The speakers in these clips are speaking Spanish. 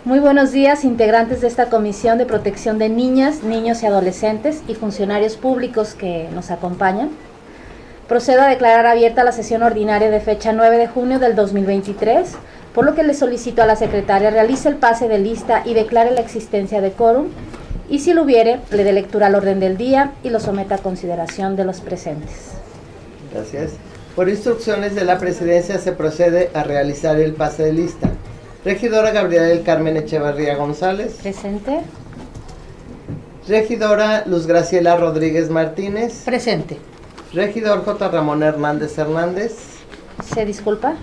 Muy buenos días, integrantes de esta Comisión de Protección de Niñas, Niños y Adolescentes y funcionarios públicos que nos acompañan. Procedo a declarar abierta la sesión ordinaria de fecha 9 de junio del 2023, por lo que le solicito a la secretaria realice el pase de lista y declare la existencia de quórum, y si lo hubiere, le dé lectura al orden del día y lo someta a consideración de los presentes. Gracias. Por instrucciones de la Presidencia se procede a realizar el pase de lista. Regidora Gabriela del Carmen Echevarría González. Presente. Regidora Luz Graciela Rodríguez Martínez. Presente. Regidor J. Ramón Hernández Hernández. ¿Se disculpa?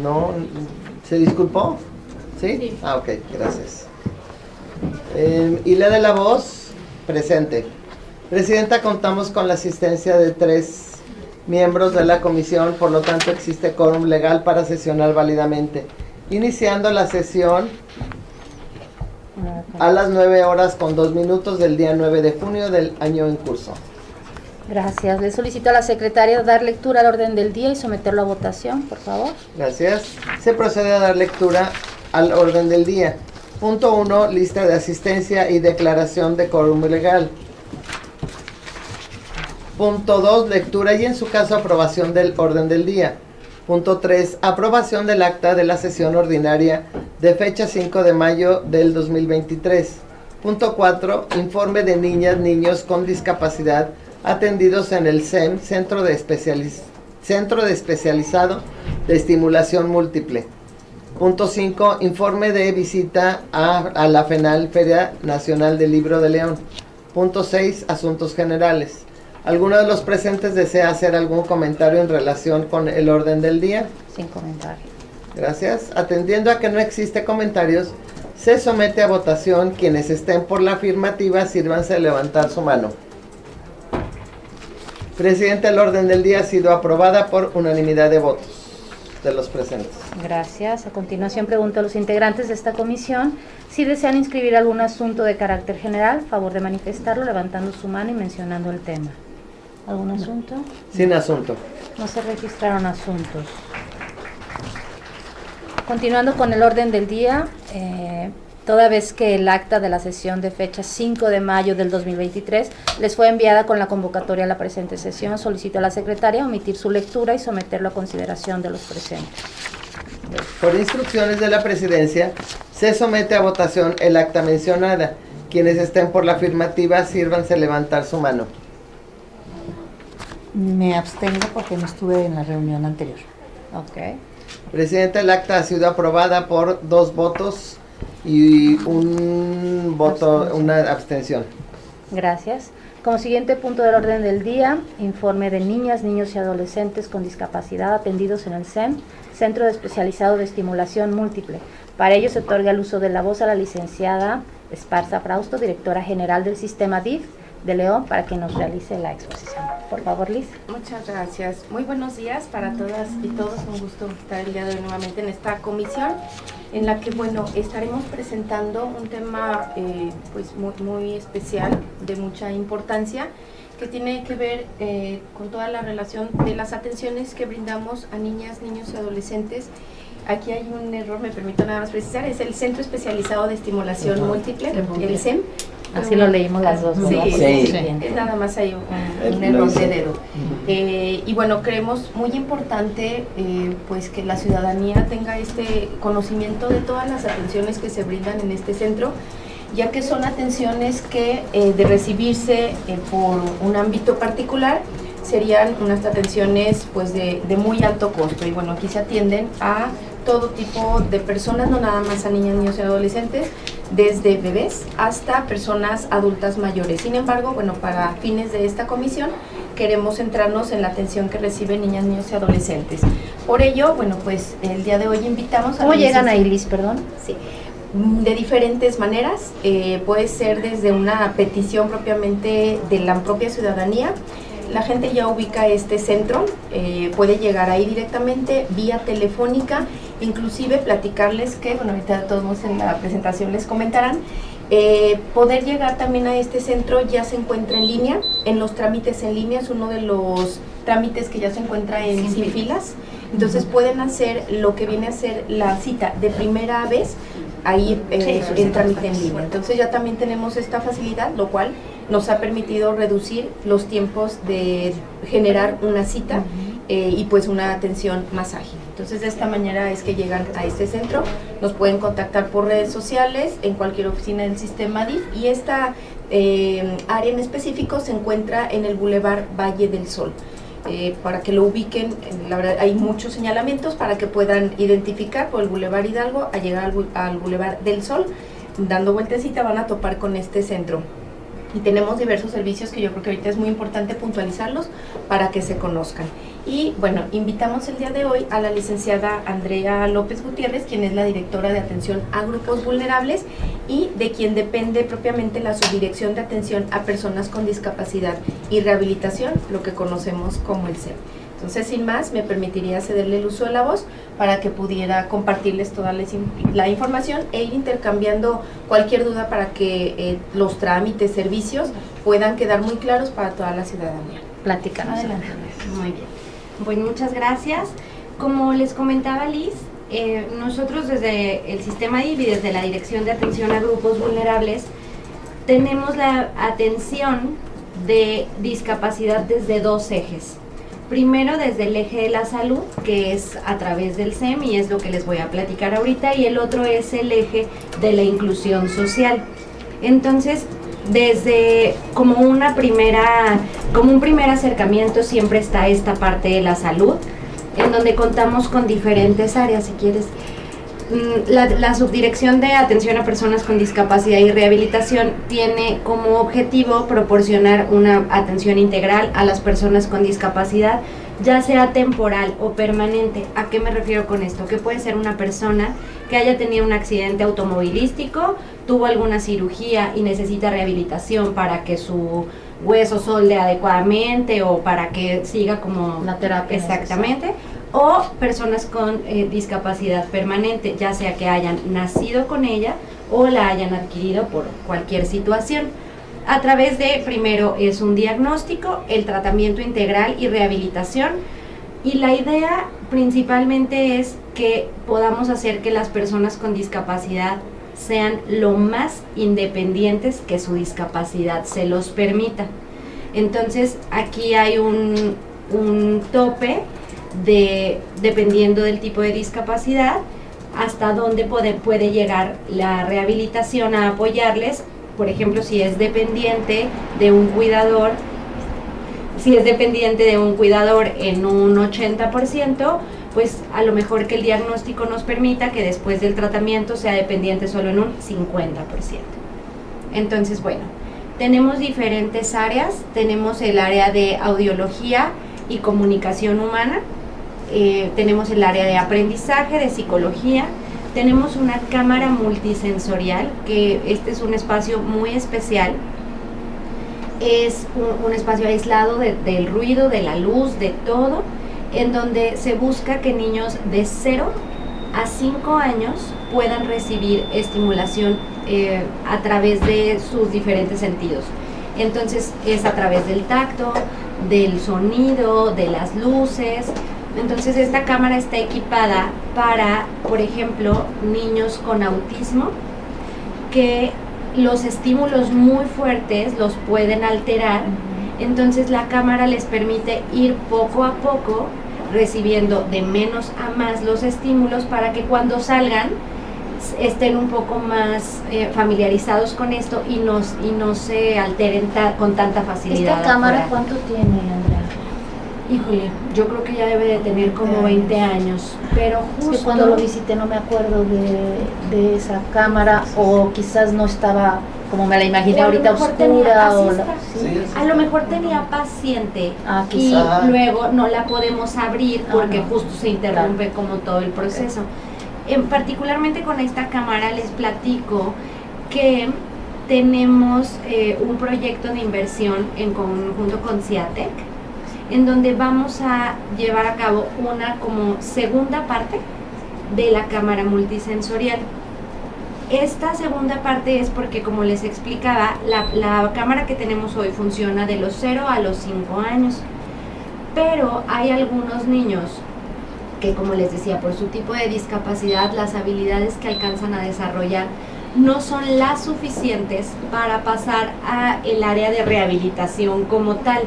No, ¿se disculpó? ¿Sí? Sí. Ah, ok, gracias. Y la de la voz, presente. Presidenta, contamos con la asistencia de 3 miembros de la comisión, por lo tanto existe quórum legal para sesionar válidamente. Iniciando la sesión a las 9:02 del día 9 de junio del año en curso. Gracias. Le solicito a la secretaria dar lectura al orden del día y someterlo a votación, por favor. Gracias. Se procede a dar lectura al orden del día. Punto 1, lista de asistencia y declaración de quórum legal. Punto 2, lectura y en su caso aprobación del orden del día. Punto 3, aprobación del acta de la sesión ordinaria de fecha 5 de mayo del 2023. Punto 4, informe de niñas, niños con discapacidad atendidos en el CEM, Centro Especializado de Estimulación Múltiple. Punto 5, informe de visita a la FENAL, Feria Nacional del Libro de León. Punto 6, asuntos generales. ¿Alguno de los presentes desea hacer algún comentario en relación con el orden del día? Sin comentario. Gracias. Atendiendo a que no existe comentarios, se somete a votación. Quienes estén por la afirmativa, sírvanse a levantar su mano. Presidente, el orden del día ha sido aprobada por unanimidad de votos de los presentes. Gracias. A continuación pregunto a los integrantes de esta comisión si desean inscribir algún asunto de carácter general. Favor de manifestarlo levantando su mano y mencionando el tema. ¿Algún asunto? Sin asunto. No se registraron asuntos. Continuando con el orden del día, toda vez que el acta de la sesión de fecha 5 de mayo del 2023 les fue enviada con la convocatoria a la presente sesión, solicito a la secretaria omitir su lectura y someterlo a consideración de los presentes. Por instrucciones de la Presidencia, se somete a votación el acta mencionada. Quienes estén por la afirmativa, sírvanse a levantar su mano. Me abstengo porque no estuve en la reunión anterior. Ok. Presidente, el acta ha sido aprobada por 2 votos y un voto, una abstención. Gracias. Como siguiente punto del orden del día, informe de niñas, niños y adolescentes con discapacidad atendidos en el CEM, Centro Especializado de Estimulación Múltiple. Para ello se otorga el uso de la voz a la licenciada Esparza Frausto, directora general del Sistema DIF de León, para que nos realice la exposición. Por favor, Liz. Muchas gracias. Muy buenos días para todas y todos. Un gusto estar el día de hoy nuevamente en esta comisión, en la que, bueno, estaremos presentando un tema pues muy especial, de mucha importancia, que tiene que ver con toda la relación de las atenciones que brindamos a niñas, niños y adolescentes. Aquí hay un error, me permito nada más precisar, es el Centro Especializado de Estimulación Múltiple, el CEM. Así lo leímos las dos, ¿verdad? Sí. Es nada más hay un error de dedo. Y bueno, creemos muy importante pues que la ciudadanía tenga este conocimiento de todas las atenciones que se brindan en este centro, ya que son atenciones que de recibirse por un ámbito particular serían unas atenciones pues de muy alto costo. Y bueno, aquí se atienden a todo tipo de personas, no nada más a niñas, niños y adolescentes, desde bebés hasta personas adultas mayores. Sin embargo, bueno, para fines de esta comisión queremos centrarnos en la atención que reciben niñas, niños y adolescentes. Por ello, bueno, pues el día de hoy invitamos a... ¿Cómo llegan ahí, Liz, perdón? Sí, de diferentes maneras. Puede ser desde una petición propiamente de la propia ciudadanía. La gente ya ubica este centro, puede llegar ahí directamente vía telefónica, inclusive platicarles que, bueno, ahorita todos en la presentación les comentarán, poder llegar también a este centro ya se encuentra en línea, en los trámites en línea, es uno de los trámites que ya se encuentra en sin filas, entonces pueden hacer lo que viene a ser la cita de primera vez ahí Sí, el trámite en línea. Entonces ya también tenemos esta facilidad, lo cual nos ha permitido reducir los tiempos de generar una cita y pues una atención más ágil. Entonces de esta manera es que llegan a este centro, nos pueden contactar por redes sociales, en cualquier oficina del sistema DIF, y esta área en específico se encuentra en el Boulevard Valle del Sol. Para que lo ubiquen, la verdad hay muchos señalamientos para que puedan identificar por el Boulevard Hidalgo a llegar al Boulevard del Sol, dando vueltecita van a topar con este centro. Y tenemos diversos servicios que yo creo que ahorita es muy importante puntualizarlos para que se conozcan. Y bueno, invitamos el día de hoy a la licenciada Andrea López Gutiérrez, quien es la directora de atención a grupos vulnerables y de quien depende propiamente la subdirección de atención a personas con discapacidad y rehabilitación, lo que conocemos como el SEM. Entonces, sin más, me permitiría cederle el uso de la voz para que pudiera compartirles toda la información e ir intercambiando cualquier duda para que los trámites, servicios puedan quedar muy claros para toda la ciudadanía. Platícanos. Adelante. Muy bien. Bueno, muchas gracias. Como les comentaba Liz, nosotros desde el sistema DIF y desde la Dirección de Atención a Grupos Vulnerables tenemos la atención de discapacidad desde dos ejes. Primero desde el eje de la salud, que es a través del SEM y es lo que les voy a platicar ahorita, y el otro es el eje de la inclusión social. Entonces, desde como un primer acercamiento siempre está esta parte de la salud, en donde contamos con diferentes áreas, si quieres. La Subdirección de Atención a Personas con Discapacidad y Rehabilitación tiene como objetivo proporcionar una atención integral a las personas con discapacidad, ya sea temporal o permanente. ¿A qué me refiero con esto? Que puede ser una persona que haya tenido un accidente automovilístico, tuvo alguna cirugía y necesita rehabilitación para que su hueso solde adecuadamente o para que siga como la terapia. Exactamente. O personas con discapacidad permanente, ya sea que hayan nacido con ella o la hayan adquirido por cualquier situación. A través de, primero es un diagnóstico, el tratamiento integral y rehabilitación, y la idea principalmente es que podamos hacer que las personas con discapacidad sean lo más independientes que su discapacidad se los permita. Entonces aquí hay un tope dependiendo del tipo de discapacidad, hasta dónde puede llegar la rehabilitación a apoyarles. Por ejemplo, si es dependiente de un cuidador, en un 80%, pues a lo mejor que el diagnóstico nos permita que después del tratamiento sea dependiente solo en un 50%. Entonces, bueno, tenemos diferentes áreas. Tenemos el área de audiología y comunicación humana, tenemos el área de aprendizaje, de psicología, tenemos una cámara multisensorial, que este es un espacio muy especial, es un espacio aislado del ruido, de la luz, de todo, en donde se busca que niños de 0 a 5 años puedan recibir estimulación a través de sus diferentes sentidos. Entonces es a través del tacto, del sonido, de las luces. Entonces esta cámara está equipada para, por ejemplo, niños con autismo, que los estímulos muy fuertes los pueden alterar. Entonces la cámara les permite ir poco a poco recibiendo de menos a más los estímulos para que cuando salgan estén un poco más familiarizados con esto y no se alteren con tanta facilidad. ¿Esta cámara afuera. cuánto tiene, Andrea? Híjole, yo creo que ya debe de tener como 20 años, pero justo... Es que cuando lo visité no me acuerdo de esa cámara, o quizás no estaba como me la imaginé ahorita, oscura. A lo mejor tenía paciente y quizá. luego no la podemos abrir porque no. justo se interrumpe como todo el proceso. Particularmente con esta cámara les platico que tenemos un proyecto de inversión en conjunto con CIATEC, en donde vamos a llevar a cabo una como segunda parte de la cámara multisensorial. Esta segunda parte es porque, como les explicaba, la cámara que tenemos hoy funciona de los 0 a los 5 años, pero hay algunos niños que como les decía, por su tipo de discapacidad, las habilidades que alcanzan a desarrollar no son las suficientes para pasar a el área de rehabilitación como tal,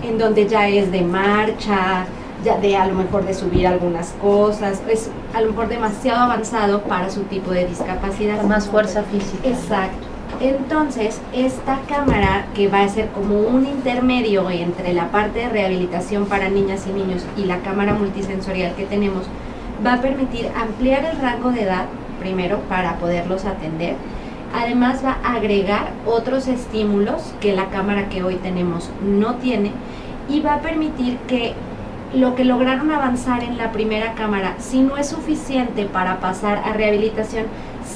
en donde ya es de marcha, ya de a lo mejor de subir algunas cosas, es a lo mejor demasiado avanzado para su tipo de discapacidad. Más fuerza física. Exacto. Entonces, esta cámara, que va a ser como un intermedio entre la parte de rehabilitación para niñas y niños y la cámara multisensorial que tenemos, va a permitir ampliar el rango de edad, primero, para poderlos atender. Además, va a agregar otros estímulos que la cámara que hoy tenemos no tiene, y va a permitir que lo que lograron avanzar en la primera cámara, si no es suficiente para pasar a rehabilitación,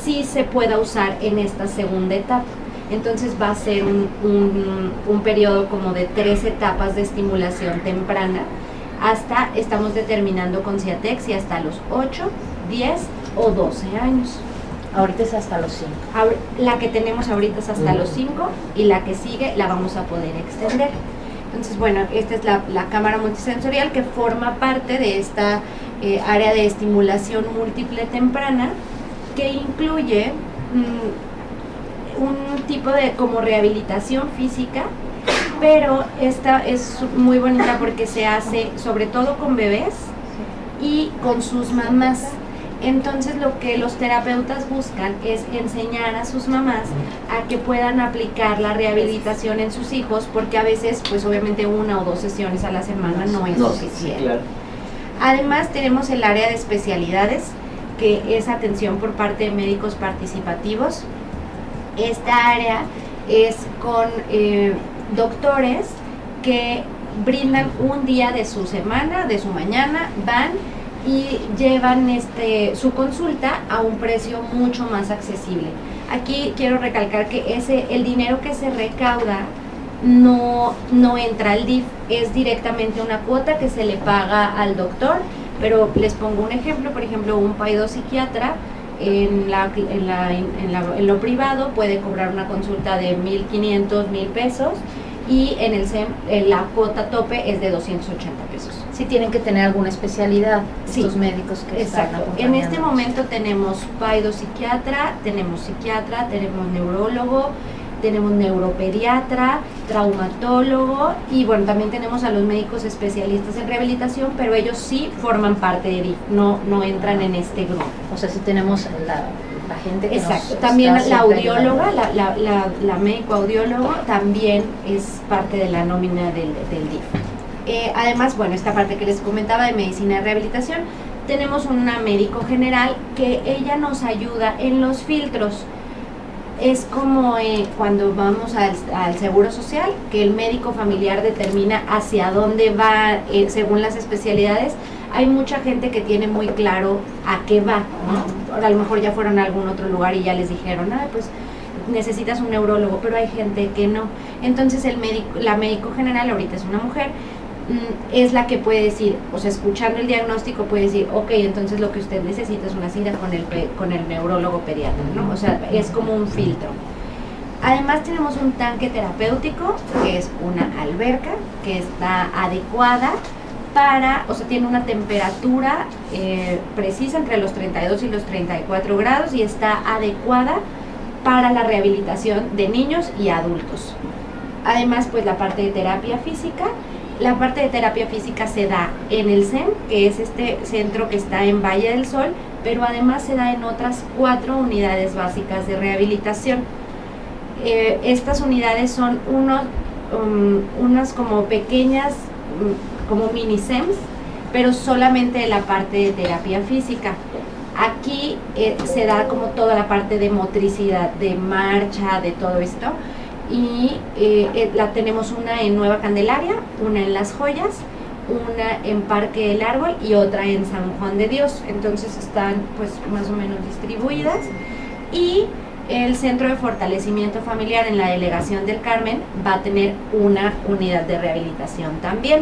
sí se pueda usar en esta segunda etapa. Entonces va a ser un periodo como de 3 etapas de estimulación temprana, hasta, estamos determinando con CIATEC, si hasta los 8, 10 o 12 años. Ahorita es hasta los 5. La que tenemos ahorita es hasta los 5, y la que sigue la vamos a poder extender. Entonces, bueno, esta es la cámara multisensorial, que forma parte de esta área de estimulación múltiple temprana, que incluye un tipo de como rehabilitación física, pero esta es muy bonita porque se hace sobre todo con bebés y con sus mamás. Entonces, lo que los terapeutas buscan es enseñar a sus mamás a que puedan aplicar la rehabilitación en sus hijos, porque a veces, pues obviamente 1 o 2 sesiones a la semana no es suficiente. Claro. Además, tenemos el área de especialidades, que es atención por parte de médicos participativos. Esta área es con doctores que brindan un día de su semana, de su mañana, van y llevan su consulta a un precio mucho más accesible. Aquí quiero recalcar que el dinero que se recauda no entra al DIF, es directamente una cuota que se le paga al doctor. Pero les pongo un ejemplo, por ejemplo, un psiquiatra en lo privado puede cobrar una consulta de 1,500, 1,000 pesos, y en el SEM la cuota tope es de 280 pesos. Sí, tienen que tener alguna especialidad, Sí, estos médicos que exacto. están En este acompañándonos. momento tenemos psiquiatra, tenemos neurólogo, tenemos neuropediatra, traumatólogo, y bueno, también tenemos a los médicos especialistas en rehabilitación, pero ellos sí forman parte de DIF, no entran en este grupo. O sea, sí tenemos la gente que Exacto, nos también está la siempre audióloga, ayudando. la médico audiólogo también es parte de la nómina del DIF. Además, bueno, esta parte que les comentaba de medicina de rehabilitación, tenemos una médico general que ella nos ayuda en los filtros. Es como cuando vamos al Seguro Social, que el médico familiar determina hacia dónde va según las especialidades. Hay mucha gente que tiene muy claro a qué va, ¿no? A lo mejor ya fueron a algún otro lugar y ya les dijeron, pues necesitas un neurólogo, pero hay gente que no. Entonces la médico general, ahorita es una mujer, es la que puede decir, o sea, escuchando el diagnóstico puede decir, ok, entonces lo que usted necesita es una cita con el neurólogo pediatra, ¿no? O sea, es como un filtro. Además tenemos un tanque terapéutico, que es una alberca, que está adecuada o sea, tiene una temperatura precisa entre los 32 y los 34 grados, y está adecuada para la rehabilitación de niños y adultos. Además, pues la parte de terapia física. La parte de terapia física se da en el CEM, que es este centro que está en Valle del Sol, pero además se da en otras 4 unidades básicas de rehabilitación. Estas unidades son unas como pequeñas, como mini CEMs, pero solamente de la parte de terapia física. Aquí se da como toda la parte de motricidad, de marcha, de todo esto. Y tenemos una en Nueva Candelaria, una en Las Joyas, una en Parque del Árbol y otra en San Juan de Dios. Entonces están pues más o menos distribuidas. Y el Centro de Fortalecimiento Familiar en la Delegación del Carmen va a tener una unidad de rehabilitación también.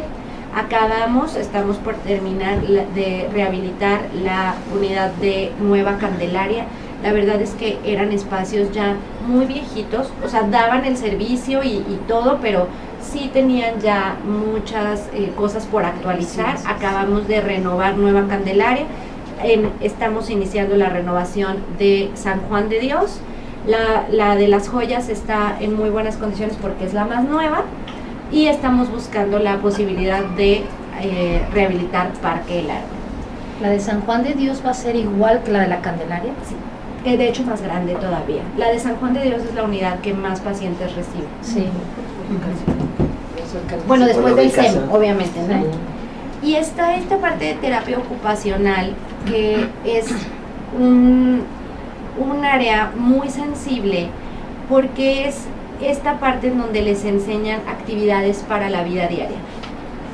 Estamos por terminar de rehabilitar la unidad de Nueva Candelaria. La verdad es que eran espacios ya muy viejitos, o sea, daban el servicio y todo, pero sí tenían ya muchas cosas por actualizar. Acabamos de renovar Nueva Candelaria, estamos iniciando la renovación de San Juan de Dios. La de las joyas está en muy buenas condiciones porque es la más nueva, y estamos buscando la posibilidad de rehabilitar Parque El Árbol. ¿La de San Juan de Dios va a ser igual que la de la Candelaria? Sí, de hecho más grande todavía. La de San Juan de Dios es la unidad que más pacientes recibe. Sí. Bueno, después Por la del SEM, ubicación. obviamente, ¿no? Y está esta parte de terapia ocupacional, que es un área muy sensible, porque es esta parte en donde les enseñan actividades para la vida diaria.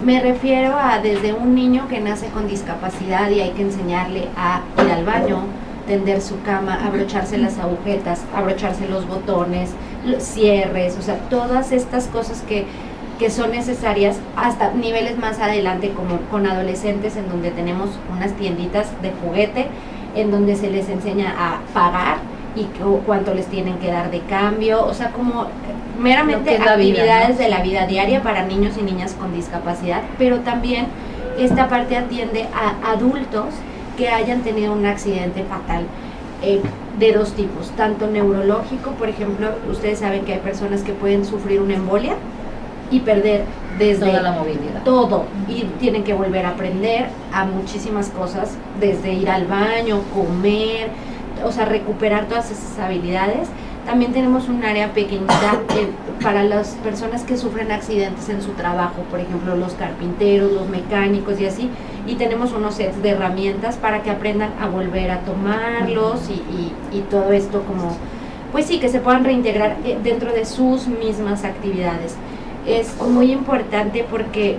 Me refiero a desde un niño que nace con discapacidad y hay que enseñarle a ir al baño, tender su cama, abrocharse las agujetas, abrocharse los botones, los cierres, o sea, todas estas cosas que son necesarias hasta niveles más adelante, como con adolescentes, en donde tenemos unas tienditas de juguete en donde se les enseña a pagar y cuánto les tienen que dar de cambio, o sea, como meramente actividades de la vida diaria para niños y niñas con discapacidad, pero también esta parte atiende a adultos que hayan tenido un accidente fatal de dos tipos, tanto neurológico, por ejemplo, ustedes saben que hay personas que pueden sufrir una embolia y perder desde toda la movilidad. Todo, y tienen que volver a aprender a muchísimas cosas, desde ir al baño, comer, o sea, recuperar todas esas habilidades. También tenemos un área pequeñita para las personas que sufren accidentes en su trabajo, por ejemplo, los carpinteros, los mecánicos y así, y tenemos unos sets de herramientas para que aprendan a volver a tomarlos y todo esto, como, pues sí, que se puedan reintegrar dentro de sus mismas actividades. Es muy importante porque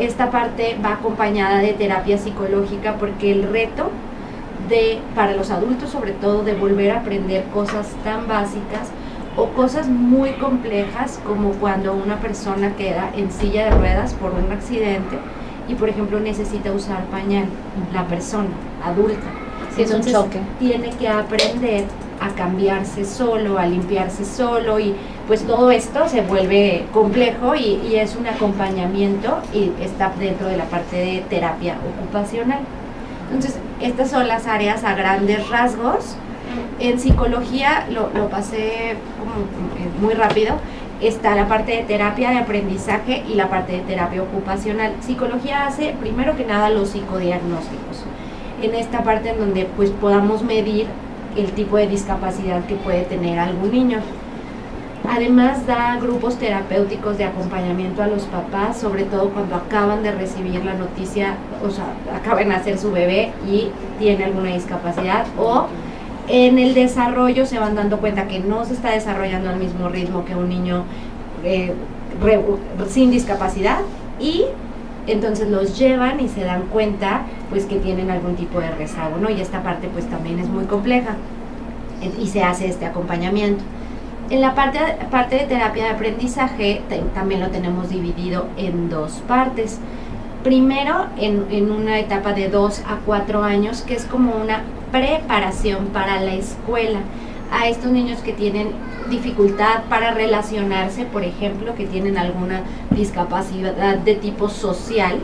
esta parte va acompañada de terapia psicológica, porque el reto para los adultos, sobre todo, de volver a aprender cosas tan básicas o cosas muy complejas, como cuando una persona queda en silla de ruedas por un accidente y, por ejemplo, necesita usar pañal, la persona adulta. Sí, es un choque. Tiene que aprender a cambiarse solo, a limpiarse solo, y pues todo esto se vuelve complejo y es un acompañamiento y está dentro de la parte de terapia ocupacional. Entonces, estas son las áreas a grandes rasgos. En psicología, lo pasé como muy rápido, está la parte de terapia de aprendizaje y la parte de terapia ocupacional. Psicología hace, primero que nada, los psicodiagnósticos. En esta parte en donde pues podamos medir el tipo de discapacidad que puede tener algún niño. Además, da grupos terapéuticos de acompañamiento a los papás, sobre todo cuando acaban de recibir la noticia, o sea, acaban de nacer su bebé y tiene alguna discapacidad, o en el desarrollo se van dando cuenta que no se está desarrollando al mismo ritmo que un niño sin discapacidad, y entonces los llevan y se dan cuenta pues que tienen algún tipo de rezago, ¿no? Y esta parte pues también es muy compleja y se hace este acompañamiento. En la parte de terapia de aprendizaje también lo tenemos dividido en dos partes. Primero, en una etapa de 2 a 4 años, que es como una preparación para la escuela. A estos niños que tienen dificultad para relacionarse, por ejemplo, que tienen alguna discapacidad de tipo social,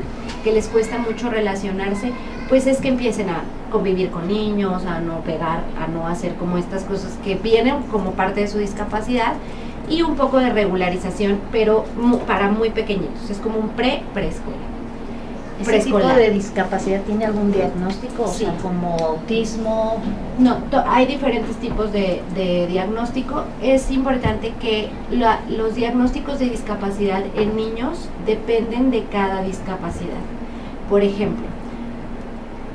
que les cuesta mucho relacionarse, pues es que empiecen a convivir con niños, a no pegar, a no hacer como estas cosas que vienen como parte de su discapacidad, y un poco de regularización, pero para muy pequeñitos, es como un preescolar. ¿Ese tipo de discapacidad tiene algún diagnóstico? O Sí. sea, como autismo. No, hay diferentes tipos de diagnóstico. Es importante que los diagnósticos de discapacidad en niños dependen de cada discapacidad. Por ejemplo,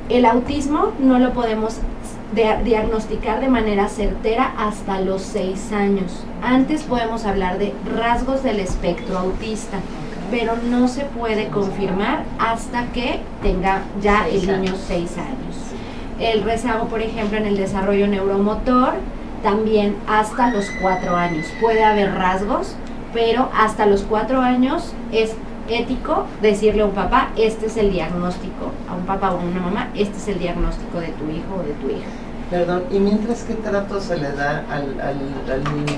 el autismo no lo podemos diagnosticar de manera certera hasta los 6 años. Antes podemos hablar de rasgos del espectro autista, pero no se puede confirmar hasta que tenga ya el niño 6 años. El rezago, por ejemplo, en el desarrollo neuromotor, también hasta los 4 años. Puede haber rasgos, pero hasta los 4 años es ético decirle a un papá, este es el diagnóstico, a un papá o a una mamá, este es el diagnóstico de tu hijo o de tu hija. Perdón, ¿y mientras qué trato se le da al niño?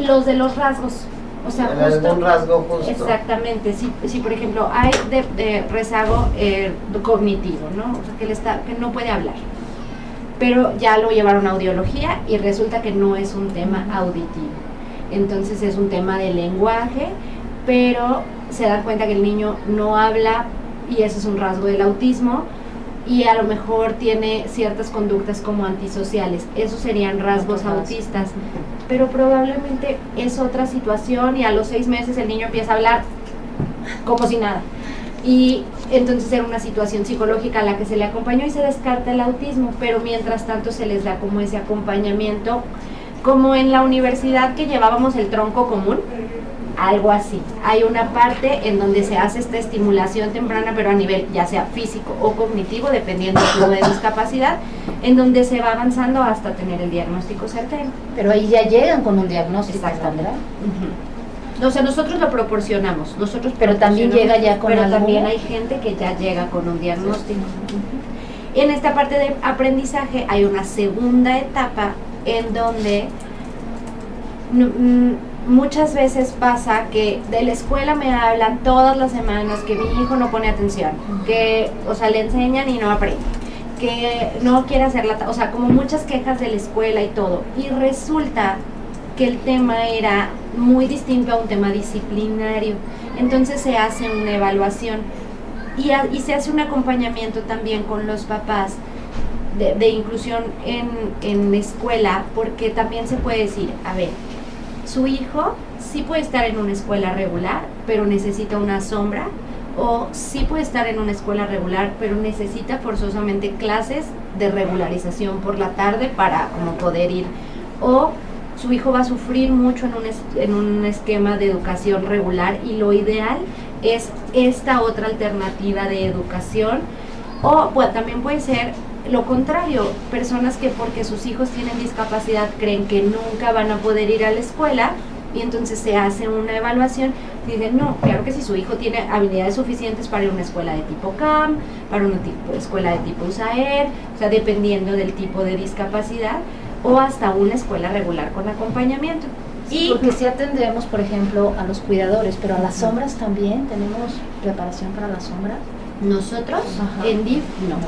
Los de los rasgos, o sea, justo, ¿Algún rasgo justo? exactamente, si por ejemplo hay de rezago cognitivo, ¿no? O sea, que no puede hablar, pero ya lo llevaron a audiología y resulta que no es un tema auditivo, entonces es un tema de lenguaje, pero se dan cuenta que el niño no habla y eso es un rasgo del autismo, y a lo mejor tiene ciertas conductas como antisociales, esos serían rasgos autistas, pero probablemente es otra situación y a los 6 meses el niño empieza a hablar como si nada, y entonces era una situación psicológica a la que se le acompañó y se descarta el autismo, pero mientras tanto se les da como ese acompañamiento, como en la universidad que llevábamos el tronco común, algo así. Hay una parte en donde se hace esta estimulación temprana, pero a nivel ya sea físico o cognitivo, dependiendo del tipo de discapacidad, en donde se va avanzando hasta tener el diagnóstico certero. Pero ahí ya llegan con un diagnóstico, Exactamente. ¿verdad? O sea, nosotros lo proporcionamos, Pero también llega ya con pero algo. también hay gente que ya llega con un diagnóstico. En esta parte de aprendizaje hay una segunda etapa en donde muchas veces pasa que de la escuela me hablan todas las semanas que mi hijo no pone atención, que, o sea, le enseñan y no aprende, que no quiere hacer o sea, como muchas quejas de la escuela y todo, y resulta que el tema era muy distinto a un tema disciplinario, entonces se hace una evaluación y se hace un acompañamiento también con los papás de inclusión en la escuela, porque también se puede decir, a ver, su hijo sí puede estar en una escuela regular, pero necesita una sombra, o sí puede estar en una escuela regular, pero necesita forzosamente clases de regularización por la tarde para como poder ir, o su hijo va a sufrir mucho en un esquema de educación regular y lo ideal es esta otra alternativa de educación, o pues, también puede ser lo contrario, personas que porque sus hijos tienen discapacidad creen que nunca van a poder ir a la escuela y entonces se hace una evaluación y dicen, no, claro que si su hijo tiene habilidades suficientes para ir a una escuela de tipo CAM, para una escuela de tipo USAER, o sea, dependiendo del tipo de discapacidad, o hasta una escuela regular con acompañamiento. Y porque sí atendemos, por ejemplo, a los cuidadores, pero a las sombras también tenemos preparación para las sombras. Nosotros, Ajá. en DIF, no.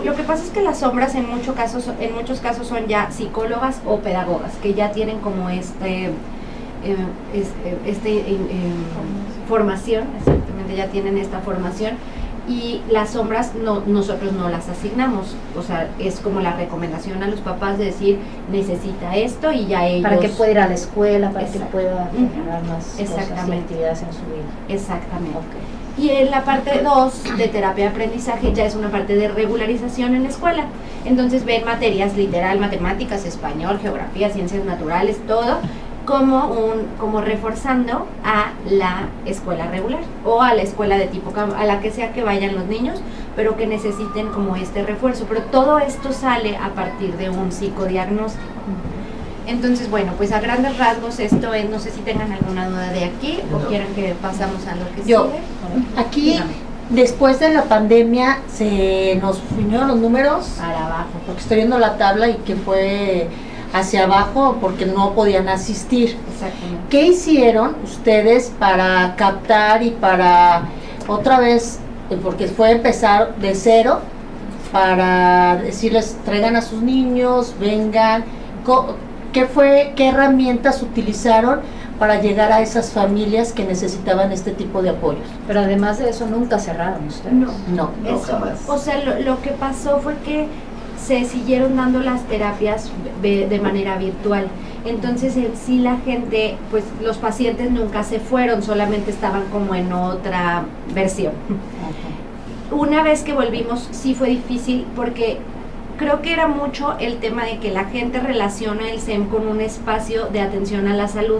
Lo que pasa es que las sombras en muchos casos son ya psicólogas o pedagogas que ya tienen como formación, exactamente, ya tienen esta formación, y las sombras nosotros no las asignamos, o sea, es como la recomendación a los papás de decir, necesita esto y ya ellos... Para que pueda ir a la escuela, para Exacto. que pueda generar más cosas y Exactamente. actividades en su vida. Exactamente. Okay. Y en la parte 2 de terapia de aprendizaje ya es una parte de regularización en la escuela. Entonces ven materias literal, matemáticas, español, geografía, ciencias naturales, todo, como reforzando a la escuela regular o a la escuela de tipo CAM, a la que sea que vayan los niños, pero que necesiten como este refuerzo. Pero todo esto sale a partir de un psicodiagnóstico. Entonces, bueno, pues a grandes rasgos esto es, no sé si tengan alguna duda de aquí o quieran que pasamos a lo que Yo, sigue. aquí, Dígame. después de la pandemia, se nos vinieron los números, Para abajo. porque estoy viendo la tabla y que fue hacia abajo porque no podían asistir. Exactamente. ¿Qué hicieron ustedes para captar y para otra vez, porque fue empezar de cero, para decirles, traigan a sus niños, vengan? ¿Qué herramientas utilizaron para llegar a esas familias que necesitaban este tipo de apoyos? Pero además de eso, nunca cerraron ustedes. No. No. No, jamás. O sea, lo que pasó fue que se siguieron dando las terapias de manera virtual. Entonces, en sí la gente, pues los pacientes nunca se fueron, solamente estaban como en otra versión. Una vez que volvimos, sí fue difícil porque creo que era mucho el tema de que la gente relaciona el SEM con un espacio de atención a la salud.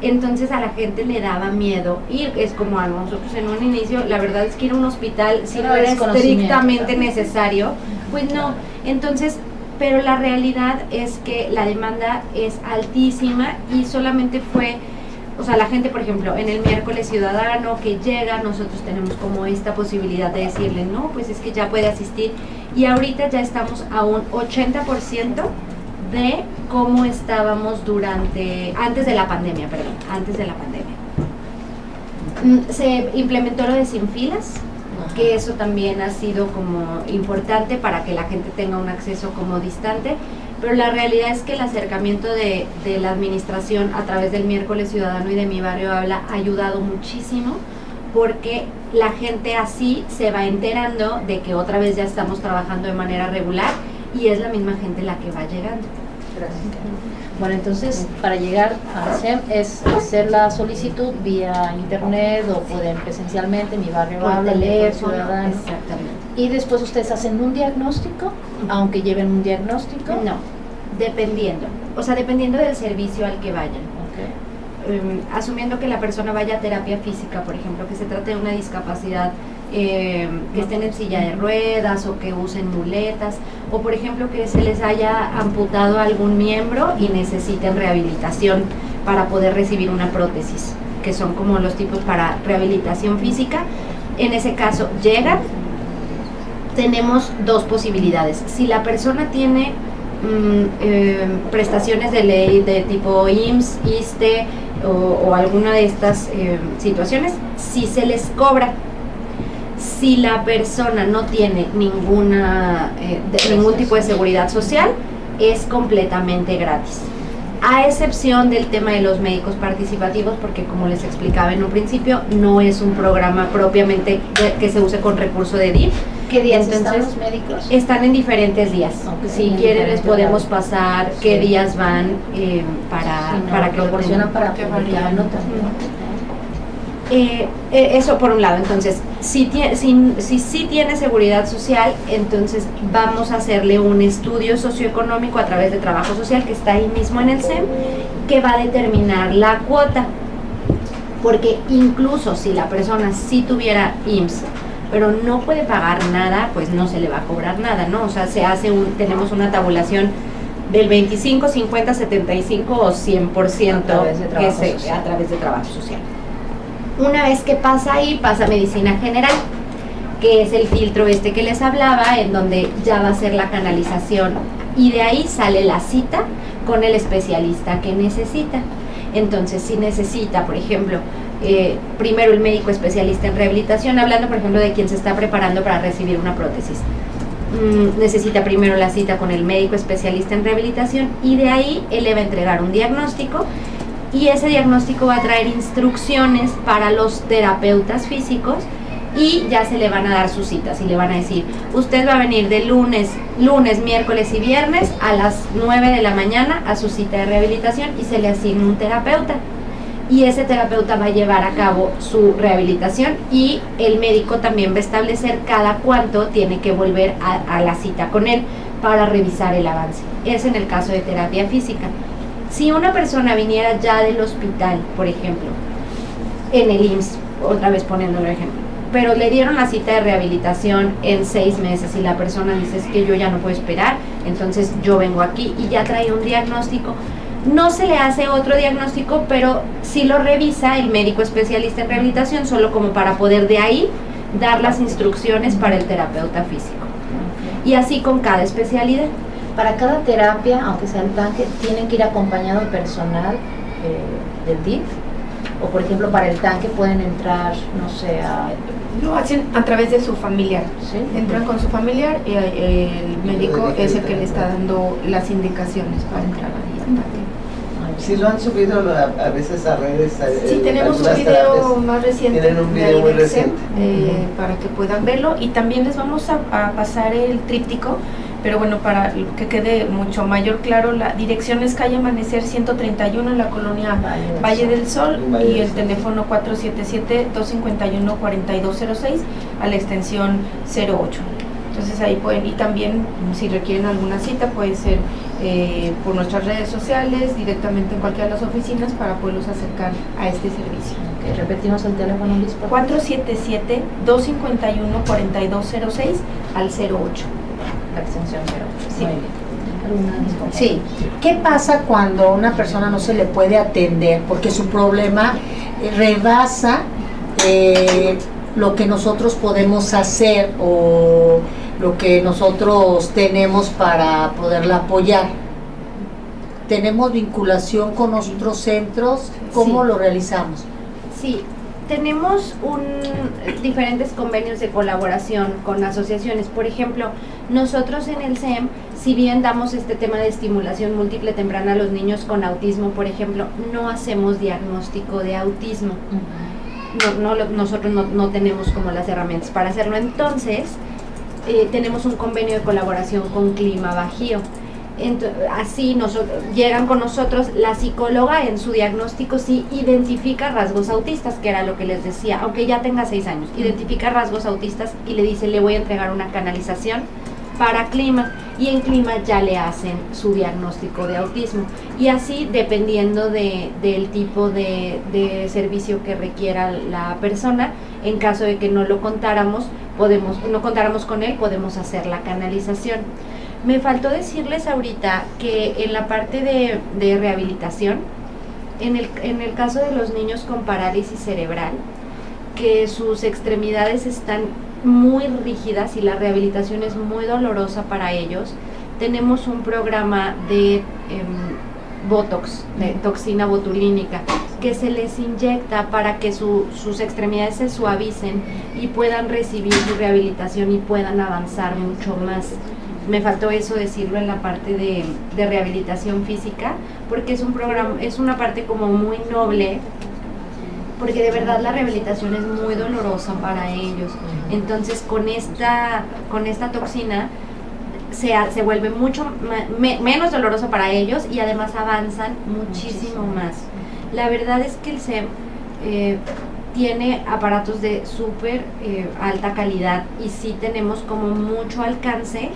Entonces a la gente le daba miedo ir, es como a nosotros en un inicio, la verdad es que ir a un hospital, si no era estrictamente necesario, pues no. Entonces, pero la realidad es que la demanda es altísima y solamente fue, o sea, la gente, por ejemplo, en el miércoles ciudadano que llega, nosotros tenemos como esta posibilidad de decirle, no, pues es que ya puede asistir, y ahorita ya estamos a un 80% de cómo estábamos antes de la pandemia. Se implementó lo de Sin Filas, que eso también ha sido como importante para que la gente tenga un acceso como distante, pero la realidad es que el acercamiento de la administración a través del Miércoles Ciudadano y de Mi Barrio Habla ha ayudado muchísimo, porque la gente así se va enterando de que otra vez ya estamos trabajando de manera regular y es la misma gente la que va llegando. Gracias. Bueno, entonces para llegar al SEM es hacer la solicitud vía internet o pueden presencialmente, Mi Barrio Por Habla, Leer, teléfono, Ciudadano. exactamente. Y después ustedes hacen un diagnóstico, aunque lleven un diagnóstico. No, dependiendo del servicio al que vayan. Ok. Asumiendo que la persona vaya a terapia física, por ejemplo, que se trate de una discapacidad, que estén en silla de ruedas o que usen muletas, o por ejemplo que se les haya amputado algún miembro y necesiten rehabilitación para poder recibir una prótesis, que son como los tipos para rehabilitación física. En ese caso llegan, tenemos dos posibilidades. Si la persona tiene prestaciones de ley de tipo IMSS, ISSSTE o alguna de estas situaciones, si se les cobra. Si la persona no tiene ningún tipo de seguridad social, es completamente gratis. A excepción del tema de los médicos participativos, porque como les explicaba en un principio, no es un programa propiamente que se use con recurso de DIF. ¿Qué días Entonces, están los médicos? Están en diferentes días. Okay, Si en quieren les diferentes podemos horarios. pasar Sí. qué días van para que lo proporcionan tengan. para Porque publicarlo varían. también. Eso por un lado. Entonces, si sí tiene seguridad social, entonces vamos a hacerle un estudio socioeconómico a través de trabajo social que está ahí mismo en el SEM, que va a determinar la cuota. Porque incluso si la persona sí tuviera IMSS, pero no puede pagar nada, pues no se le va a cobrar nada, ¿no? O sea, tenemos una tabulación del 25, 50, 75 o 100% a través de trabajo social. Una vez que pasa ahí, pasa medicina general, que es el filtro que les hablaba, en donde ya va a ser la canalización y de ahí sale la cita con el especialista que necesita. Entonces, si necesita, por ejemplo, primero el médico especialista en rehabilitación, hablando por ejemplo de quien se está preparando para recibir una prótesis, necesita primero la cita con el médico especialista en rehabilitación y de ahí él le va a entregar un diagnóstico. Y ese diagnóstico va a traer instrucciones para los terapeutas físicos y ya se le van a dar sus citas y le van a decir, usted va a venir de lunes, miércoles y viernes a las 9 de la mañana a su cita de rehabilitación y se le asigna un terapeuta. Y ese terapeuta va a llevar a cabo su rehabilitación y el médico también va a establecer cada cuánto tiene que volver a la cita con él para revisar el avance. Es en el caso de terapia física. Si una persona viniera ya del hospital, por ejemplo, en el IMSS, otra vez poniéndolo ejemplo, pero le dieron la cita de rehabilitación en 6 meses y la persona dice, es que yo ya no puedo esperar, entonces yo vengo aquí y ya trae un diagnóstico, no se le hace otro diagnóstico, pero sí lo revisa el médico especialista en rehabilitación, solo como para poder de ahí dar las instrucciones para el terapeuta físico. Y así con cada especialidad. Para cada terapia, aunque sea el tanque, tienen que ir acompañado de personal del DIF. O por ejemplo, para el tanque pueden entrar, no sé, Lo hacen a través de su familiar. ¿sí? Entran con su familiar y el médico es el que le está dando las indicaciones para entrar ahí al tanque. Si lo han subido a veces a redes. Sí, tenemos un algunas video terapias. más reciente. Tienen un de video ahí muy del SEM, reciente. para que puedan verlo. Y también les vamos a pasar el tríptico, pero bueno, para que quede mucho mayor claro, la dirección es calle Amanecer 131 en la colonia Valle del Sol Valle y del el Sol. teléfono 477-251-4206 a la extensión 08. Entonces ahí pueden, y también si requieren alguna cita puede ser por nuestras redes sociales, directamente en cualquiera de las oficinas para poderlos acercar a este servicio. Ok, repetimos el teléfono, Luis, por favor. 477-251-4206 al 08. La extensión 0. Sí. Muy bien. ¿Alguna de mis compañeras? Sí. ¿Qué pasa cuando a una persona no se le puede atender porque su problema rebasa lo que nosotros podemos hacer o lo que nosotros tenemos para poderla apoyar. ¿Tenemos vinculación con otros centros? ¿Cómo Sí. lo realizamos? Sí, tenemos diferentes convenios de colaboración con asociaciones. Por ejemplo, nosotros en el SEM, si bien damos este tema de estimulación múltiple temprana a los niños con autismo, por ejemplo, no hacemos diagnóstico de autismo. Nosotros no tenemos como las herramientas para hacerlo. Entonces, tenemos un convenio de colaboración con Clima Bajío. Así llegan con nosotros, la psicóloga en su diagnóstico sí identifica rasgos autistas, que era lo que les decía, aunque ya tenga 6 años, identifica rasgos autistas y le dice, le voy a entregar una canalización para Clima, y en Clima ya le hacen su diagnóstico de autismo, y así dependiendo del tipo de servicio que requiera la persona, en caso de que no contáramos con él, podemos hacer la canalización. Me faltó decirles ahorita que en la parte de rehabilitación, en el caso de los niños con parálisis cerebral, que sus extremidades están muy rígidas y la rehabilitación es muy dolorosa para ellos, tenemos un programa de Botox, de toxina botulínica, que se les inyecta para que sus extremidades se suavicen y puedan recibir su rehabilitación y puedan avanzar mucho más. Me faltó eso decirlo en la parte de rehabilitación física, porque es un programa, es una parte como muy noble, porque de verdad la rehabilitación es muy dolorosa para ellos. Entonces con esta toxina se vuelve mucho menos doloroso para ellos y además avanzan muchísimo más. La verdad es que el SEM tiene aparatos de súper alta calidad y sí tenemos como mucho alcance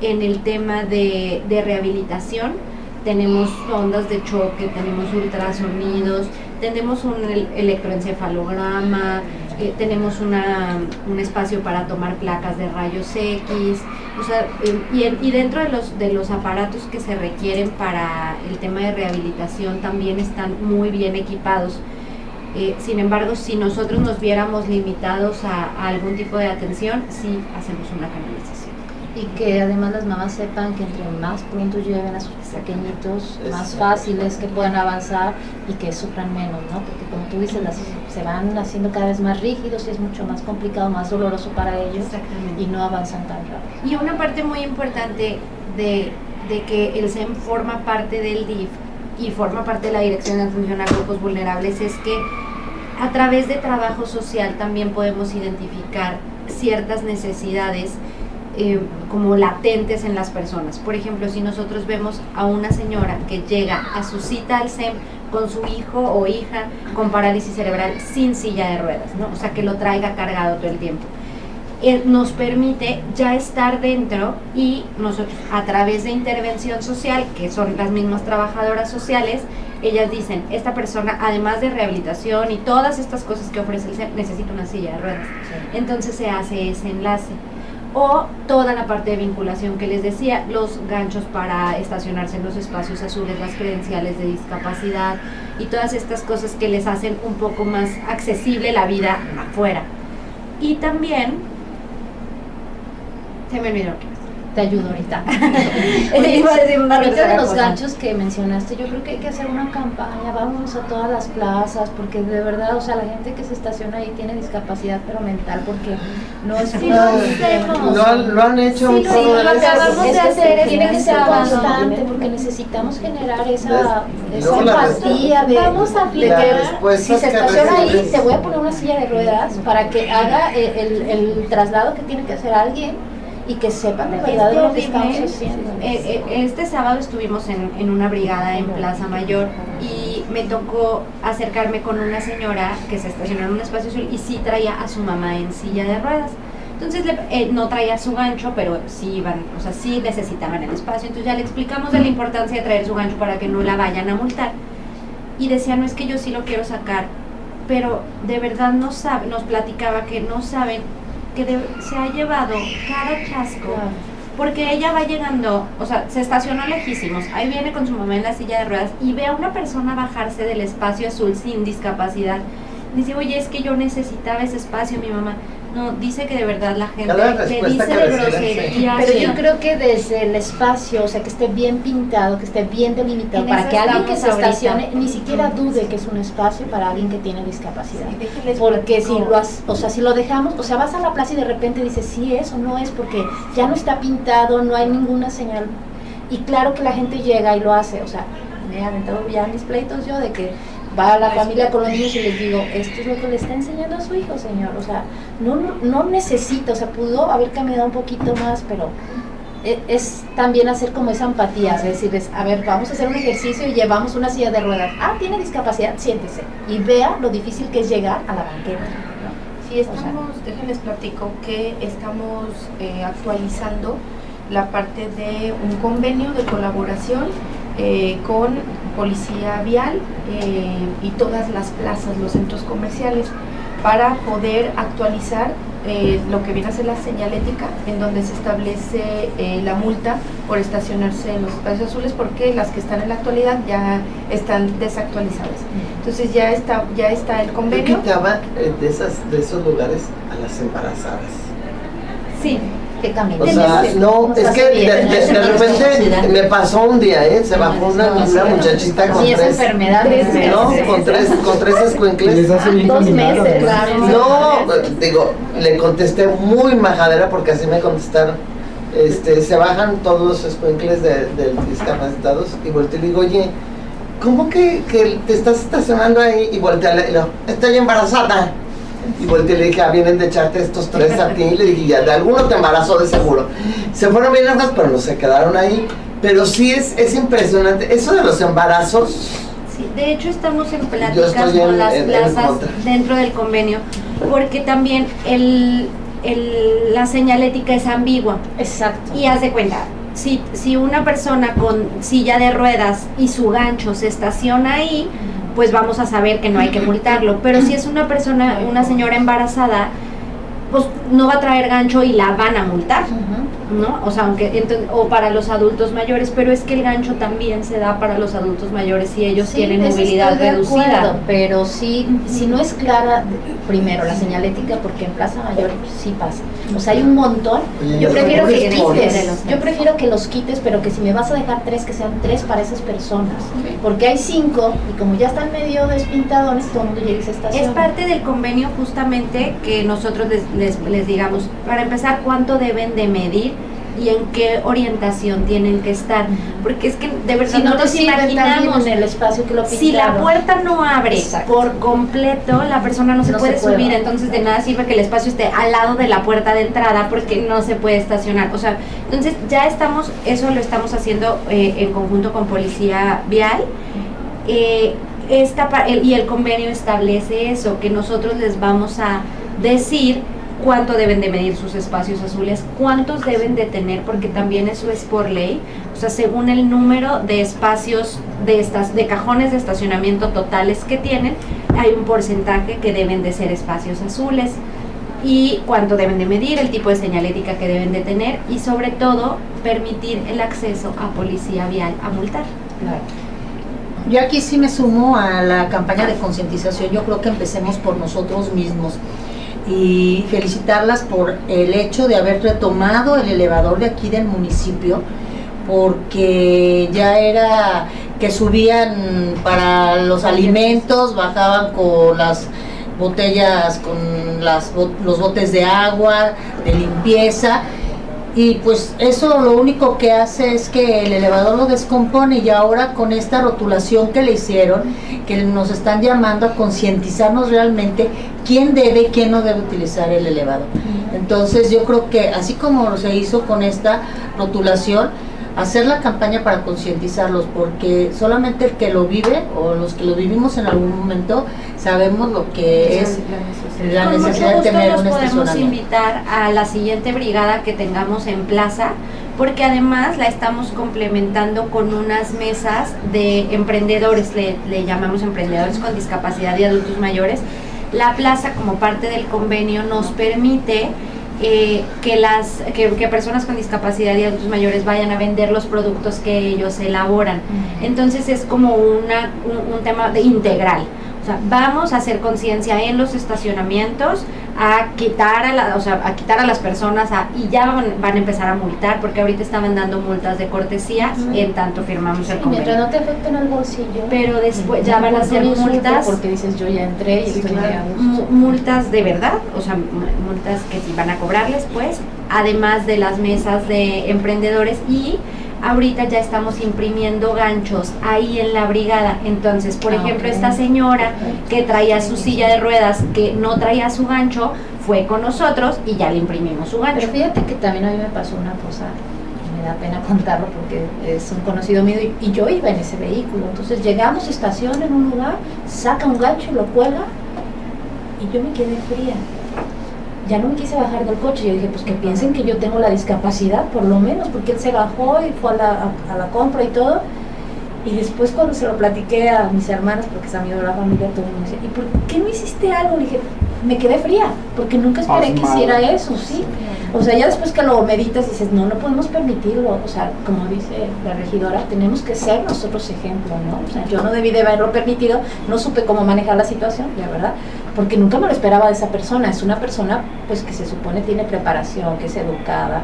en el tema de rehabilitación. Tenemos ondas de choque, tenemos ultrasonidos, tenemos un electroencefalograma, tenemos un espacio para tomar placas de rayos X, o sea, y dentro de los aparatos que se requieren para el tema de rehabilitación también están muy bien equipados. Sin embargo, si nosotros nos viéramos limitados a algún tipo de atención, sí hacemos una canalización. Y que además las mamás sepan que entre más pronto lleven a sus pequeñitos, más fáciles que puedan avanzar y que sufran menos, ¿no? Porque como tú dices, se van haciendo cada vez más rígidos y es mucho más complicado, más doloroso para ellos. Exactamente. Y no avanzan tan rápido. Y una parte muy importante de que el SEM forma parte del DIF y forma parte de la Dirección de Atención a Grupos Vulnerables es que a través de trabajo social también podemos identificar ciertas necesidades como latentes en las personas. Por ejemplo, si nosotros vemos a una señora que llega a su cita al SEM con su hijo o hija con parálisis cerebral sin silla de ruedas, ¿no? O sea, que lo traiga cargado todo el tiempo. Nos permite ya estar dentro y nosotros a través de intervención social, que son las mismas trabajadoras sociales, ellas dicen, esta persona además de rehabilitación y todas estas cosas que ofrece el SEM, necesita una silla de ruedas. Sí. Entonces se hace ese enlace. O toda la parte de vinculación que les decía, los ganchos para estacionarse en los espacios azules, las credenciales de discapacidad y todas estas cosas que les hacen un poco más accesible la vida afuera. Y también, se me olvidó. Te ayudo ahorita. Ahorita de los ganchos que mencionaste, yo creo que hay que hacer una campaña, vamos a todas las plazas, porque de verdad, o sea, la gente que se estaciona ahí tiene discapacidad pero mental, porque no es lo han hecho un poco de lo acabamos de hacer, tiene que ser sábado. constante, porque necesitamos generar esa luego empatía de vamos a de que si se estaciona ahí, te voy a poner una silla de ruedas para que haga el traslado que tiene que hacer alguien y que sepan de verdad lo que estamos haciendo. Este sábado estuvimos en una brigada en Plaza Mayor y me tocó acercarme con una señora que se estacionó en un espacio azul y sí traía a su mamá en silla de ruedas. Entonces no traía su gancho, pero sí iban, o sea, sí necesitaban el espacio. Entonces ya le explicamos de la importancia de traer su gancho para que no la vayan a multar. Y decía, no, es que yo sí lo quiero sacar, pero de verdad no sabe, nos platicaba que no saben que se ha llevado cada chasco, porque ella va llegando, o sea, se estacionó lejísimos, ahí viene con su mamá en la silla de ruedas y ve a una persona bajarse del espacio azul sin discapacidad. Dice, oye, es que yo necesitaba ese espacio, mi mamá. No, dice que de verdad la gente Cada le respuesta dice que de reciben, grosería. Pero sí. yo creo que desde el espacio, o sea, que esté bien pintado, que esté bien delimitado, En para eso que alguien que se estamos ahorita. estacione ni siquiera dude que es un espacio para alguien que tiene discapacidad. Sí, déjenles Porque platico. si lo dejamos, o sea, vas a la plaza y de repente dices sí es o no es, porque ya no está pintado, no hay ninguna señal. Y claro que la gente llega y lo hace, o sea, me he aventado ya mis pleitos yo de que va a la familia con los niños y les digo, esto es lo que le está enseñando a su hijo, señor, o sea, no necesita, o sea, pudo haber caminado un poquito más, pero es también hacer como esa empatía, es decirles, a ver, vamos a hacer un ejercicio y llevamos una silla de ruedas, tiene discapacidad, siéntese, y vea lo difícil que es llegar a la banqueta, ¿no? Sí, déjenles platico que estamos actualizando la parte de un convenio de colaboración con Policía Vial y todas las plazas, los centros comerciales, para poder actualizar lo que viene a ser la señalética, en donde se establece la multa por estacionarse en los espacios azules, porque las que están en la actualidad ya están desactualizadas. Entonces ya está el Yo convenio. quitaba de esos lugares a las embarazadas. Sí. ¿Qué camino? O sea, no, es que de repente me pasó un día, se bajó una muchachita con Sí, es tres, enfermedad. ¿no? Con tres Les escuincles. hace bien 2 caminar, meses, además. claro. No, digo, le contesté muy majadera porque así me contestaron. Se bajan todos los escuincles de discapacitados y volteo y le digo, oye, ¿cómo que te estás estacionando ahí? Y volteé y le digo, estoy embarazada. Y volteé y le dije, vienen de echarte estos 3 a ti. Y le dije, ya, de alguno te embarazó de seguro. Se fueron bien lejos, pero no se quedaron ahí. Pero sí es impresionante. Eso de los embarazos, Sí, de hecho estamos en Yo pláticas estoy con en- las en plazas contra. dentro del convenio, porque también la señalética es ambigua. Exacto. Y haz de cuenta, si una persona con silla de ruedas y su gancho se estaciona ahí, pues vamos a saber que no hay que multarlo. Pero si es una señora embarazada, pues no va a traer gancho y la van a multar, ¿no? O sea, o para los adultos mayores, pero es que el gancho también se da para los adultos mayores si ellos tienen eso movilidad estoy de reducida. acuerdo, pero sí, si no es clara, primero la señalética, porque en Plaza Mayor sí pasa. O sea, hay un montón. Oye, Yo ya prefiero sabes que que por- quites, pero que si me vas a dejar 3, que sean 3 para esas personas. Porque hay 5 y como ya están medio despintadones, todo el mundo llega y se estaciona. Es parte del convenio justamente que nosotros les digamos, para empezar, cuánto deben de medir y en qué orientación tienen que estar, porque es que de verdad Si no no te nos sirve también imaginamos. en el espacio que lo Si la pintaron. puerta no abre Exacto. por completo, la persona no se No puede se puede. subir, entonces de nada sirve que el espacio esté al lado de la puerta de entrada porque no se puede estacionar. O sea, entonces ya eso lo estamos haciendo en conjunto con Policía Vial. Y el convenio establece eso, que nosotros les vamos a decir cuánto deben de medir sus espacios azules, cuántos deben de tener, porque también eso es por ley, o sea, según el número de espacios de cajones de estacionamiento totales que tienen, hay un porcentaje que deben de ser espacios azules, y cuánto deben de medir, el tipo de señalética que deben de tener, y sobre todo, permitir el acceso a policía vial a multar. Claro. Yo aquí sí me sumo a la campaña de concientización. Yo creo que empecemos por nosotros mismos y felicitarlas por el hecho de haber retomado el elevador de aquí del municipio, porque ya era que subían para los alimentos, bajaban con las botellas, con los botes de agua, de limpieza. Y pues eso lo único que hace es que el elevador lo descompone, y ahora con esta rotulación que le hicieron, que nos están llamando a concientizarnos realmente quién debe y quién no debe utilizar el elevador. Entonces yo creo que así como se hizo con esta rotulación, hacer la campaña para concientizarlos, porque solamente el que lo vive o los que lo vivimos en algún momento sabemos lo que es la Con mucho necesidad de gusto tener nos un podemos estacionamiento. invitar a la siguiente brigada que tengamos en plaza, porque además la estamos complementando con unas mesas de emprendedores, le llamamos emprendedores con discapacidad y adultos mayores. La plaza, como parte del convenio, nos permite que personas con discapacidad y adultos mayores vayan a vender los productos que ellos elaboran. Entonces es como un tema integral. O sea, vamos a hacer conciencia en los estacionamientos, a quitar a quitar a las personas y ya van a empezar a multar, porque ahorita estaban dando multas de cortesía en tanto firmamos el convenio. Mientras no te afecten al bolsillo. Pero después ya van a ser multas, porque dices yo ya entré y estoy claro. multas de verdad, o sea, multas que sí van a cobrarles, pues, además de las mesas de emprendedores, y ahorita ya estamos imprimiendo ganchos ahí en la brigada. Entonces, por ejemplo, esta señora que traía su silla de ruedas, que no traía su gancho, fue con nosotros y ya le imprimimos su gancho. Pero fíjate que también a mí me pasó una cosa, me da pena contarlo porque es un conocido mío y yo iba en ese vehículo. Entonces llegamos, estaciona en un lugar, saca un gancho y lo cuelga y yo me quedé fría. Ya no me quise bajar del coche. Yo dije, pues que piensen que yo tengo la discapacidad, por lo menos, porque él se bajó y fue a la compra y todo. Y después cuando se lo platiqué a mis hermanos, porque es amigo de la familia, todo el mundo me decía, ¿y por qué no hiciste algo? Le dije, me quedé fría, porque nunca esperé que hiciera eso, ¿sí? O sea, ya después que lo meditas dices, no podemos permitirlo. O sea, como dice la regidora, tenemos que ser nosotros ejemplo, ¿no? O sea, yo no debí de haberlo permitido, no supe cómo manejar la situación, la verdad, porque nunca me lo esperaba de esa persona. Es una persona, pues, que se supone tiene preparación, que es educada.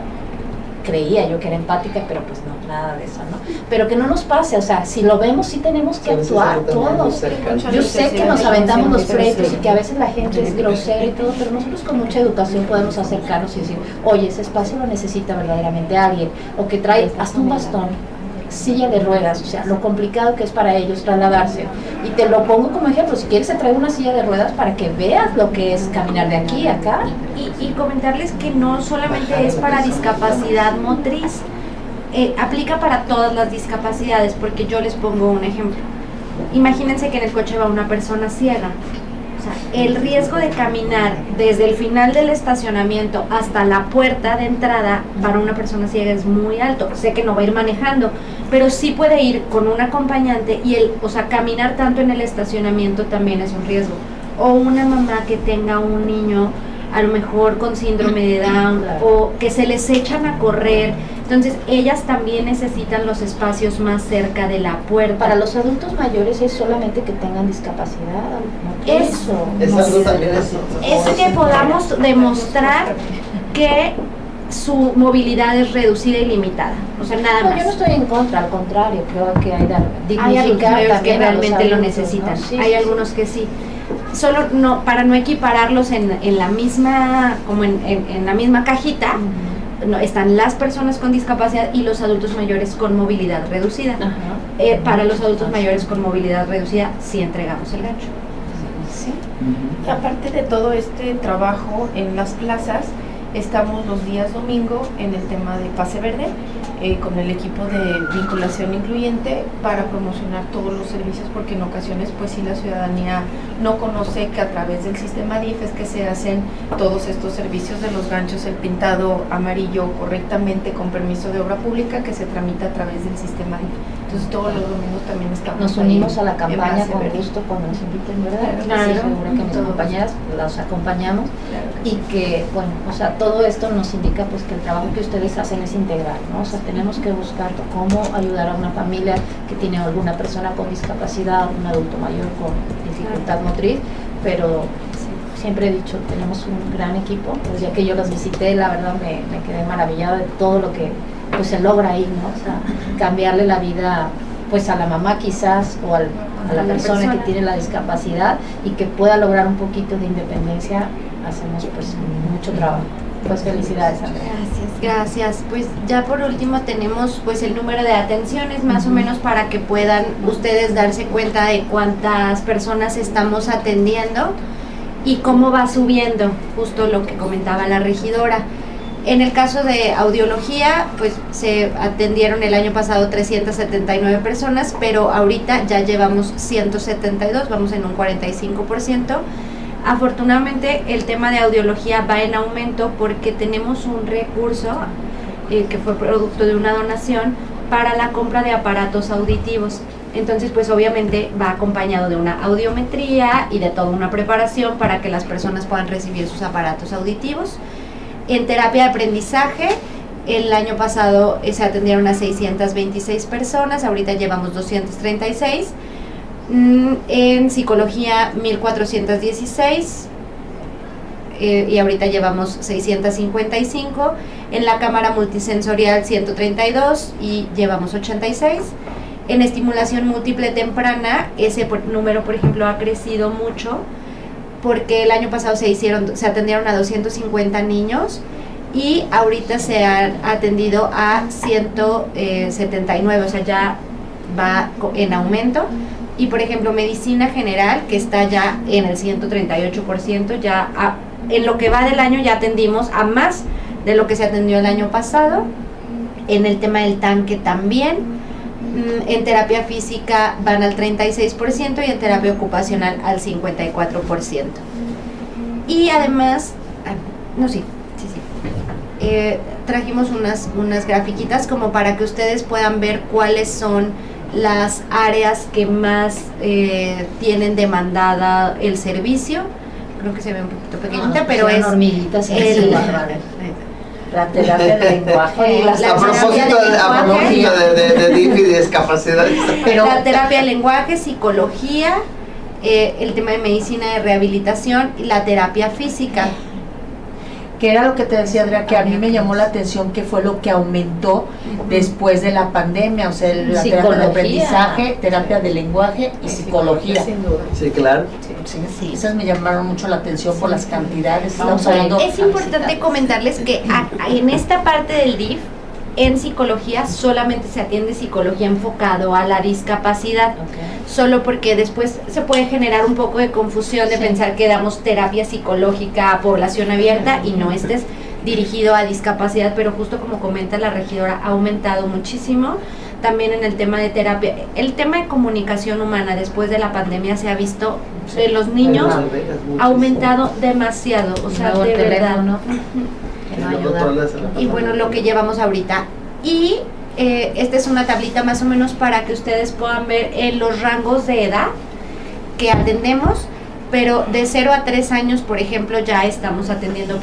Creía yo que era empática, pero pues no, nada de eso, ¿no? Pero que no nos pase, o sea, si lo vemos sí tenemos que actuar todos. Yo sé que nos aventamos los pleitos y que a veces la gente es grosera y todo, pero nosotros con mucha educación podemos acercarnos y decir, oye, ese espacio lo necesita verdaderamente alguien, o que trae hasta un bastón, silla de ruedas, o sea, lo complicado que es para ellos trasladarse. Y te lo pongo como ejemplo, si quieres te traigo una silla de ruedas para que veas lo que es caminar de aquí a acá. Y comentarles que no solamente es para discapacidad motriz, aplica para todas las discapacidades, porque yo les pongo un ejemplo. Imagínense que en el coche va una persona ciega. O sea, el riesgo de caminar desde el final del estacionamiento hasta la puerta de entrada para una persona ciega es muy alto. Sé que no va a ir manejando, pero sí puede ir con un acompañante y caminar tanto en el estacionamiento también es un riesgo. O una mamá que tenga un niño a lo mejor con síndrome de Down, o que se les echan a correr. Entonces, ellas también necesitan los espacios más cerca de la puerta. Para los adultos mayores es solamente que tengan discapacidad. Eso algo también es que podamos demostrar que su movilidad es reducida y limitada. O sea, nada más. Yo no estoy en contra, al contrario, creo que hay que hay adultos mayores que realmente adultos, lo necesitan, ¿no? Sí, hay algunos que sí. Solo no, para no equipararlos en la misma, como en la misma cajita, no, están las personas con discapacidad y los adultos mayores con movilidad reducida. Para los adultos mayores con movilidad reducida sí entregamos el gancho. Sí. Aparte de todo este trabajo en las plazas, estamos los días domingo en el tema de Pase Verde, con el equipo de vinculación incluyente para promocionar todos los servicios, porque en ocasiones pues sí la ciudadanía no conoce que a través del sistema DIF es que se hacen todos estos servicios de los ganchos, el pintado amarillo correctamente con permiso de obra pública que se tramita a través del sistema DIF. Entonces todos los domingos también estamos. Nos unimos a la campaña con gusto cuando nos inviten, ¿verdad? Claro, sí, seguro que mis compañeras las acompañamos, y que, bueno, o sea, todo esto nos indica pues que el trabajo que ustedes hacen es integral, ¿no? O sea, tenemos que buscar cómo ayudar a una familia que tiene alguna persona con discapacidad, un adulto mayor con dificultad motriz, pero siempre he dicho, tenemos un gran equipo. El día que yo los visité, la verdad me quedé maravillada de todo lo que pues se logra ahí, ¿no? O sea, cambiarle la vida pues a la mamá quizás, o a la persona que tiene la discapacidad, y que pueda lograr un poquito de independencia. Hacemos pues mucho trabajo. Pues felicidades, Andrea. Gracias. Pues ya por último tenemos pues el número de atenciones más o menos para que puedan ustedes darse cuenta de cuántas personas estamos atendiendo y cómo va subiendo, justo lo que comentaba la regidora. En el caso de audiología, pues se atendieron el año pasado 379 personas, pero ahorita ya llevamos 172, vamos en un 45%. Afortunadamente el tema de audiología va en aumento porque tenemos un recurso que fue producto de una donación para la compra de aparatos auditivos. Entonces pues obviamente va acompañado de una audiometría y de toda una preparación para que las personas puedan recibir sus aparatos auditivos. En terapia de aprendizaje, el año pasado se atendieron a 626 personas, ahorita llevamos 236. En psicología 1416, y ahorita llevamos 655, en la cámara multisensorial 132 y llevamos 86. En estimulación múltiple temprana, ese número, por ejemplo, ha crecido mucho, porque el año pasado se atendieron a 250 niños y ahorita se han atendido a 179, o sea, ya va en aumento. Y por ejemplo, medicina general, que está ya en el 138%, ya en lo que va del año ya atendimos a más de lo que se atendió el año pasado. En el tema del tanque también. En terapia física van al 36% y en terapia ocupacional al 54%. Y además, trajimos unas grafiquitas como para que ustedes puedan ver cuáles son las áreas que más tienen demandada el servicio. Creo que se ve un poquito pequeñita, pero es hormiguitas La terapia del lenguaje. A propósito de DIF y discapacidad. Pero la terapia del lenguaje, psicología, el tema de medicina de rehabilitación y la terapia física. Que era lo que te decía, Andrea, que a mí me llamó la atención, que fue lo que aumentó después de la pandemia, o sea, la terapia de aprendizaje, terapia de lenguaje y psicología. Sin duda. Sí, claro. Sí, esas me llamaron mucho la atención por las cantidades. Es importante comentarles que en esta parte del DIF, en psicología, solamente se atiende psicología enfocado a la discapacidad, solo porque después se puede generar un poco de confusión de pensar que damos terapia psicológica a población abierta y no, este es dirigido a discapacidad, pero justo como comenta la regidora, ha aumentado muchísimo. También en el tema de terapia, el tema de comunicación humana después de la pandemia se ha visto de los niños ha aumentado demasiado, o sea, de verdad. Y bueno, lo que llevamos ahorita. Y esta es una tablita más o menos para que ustedes puedan ver los rangos de edad que atendemos, pero de 0 a 3 años, por ejemplo, ya estamos atendiendo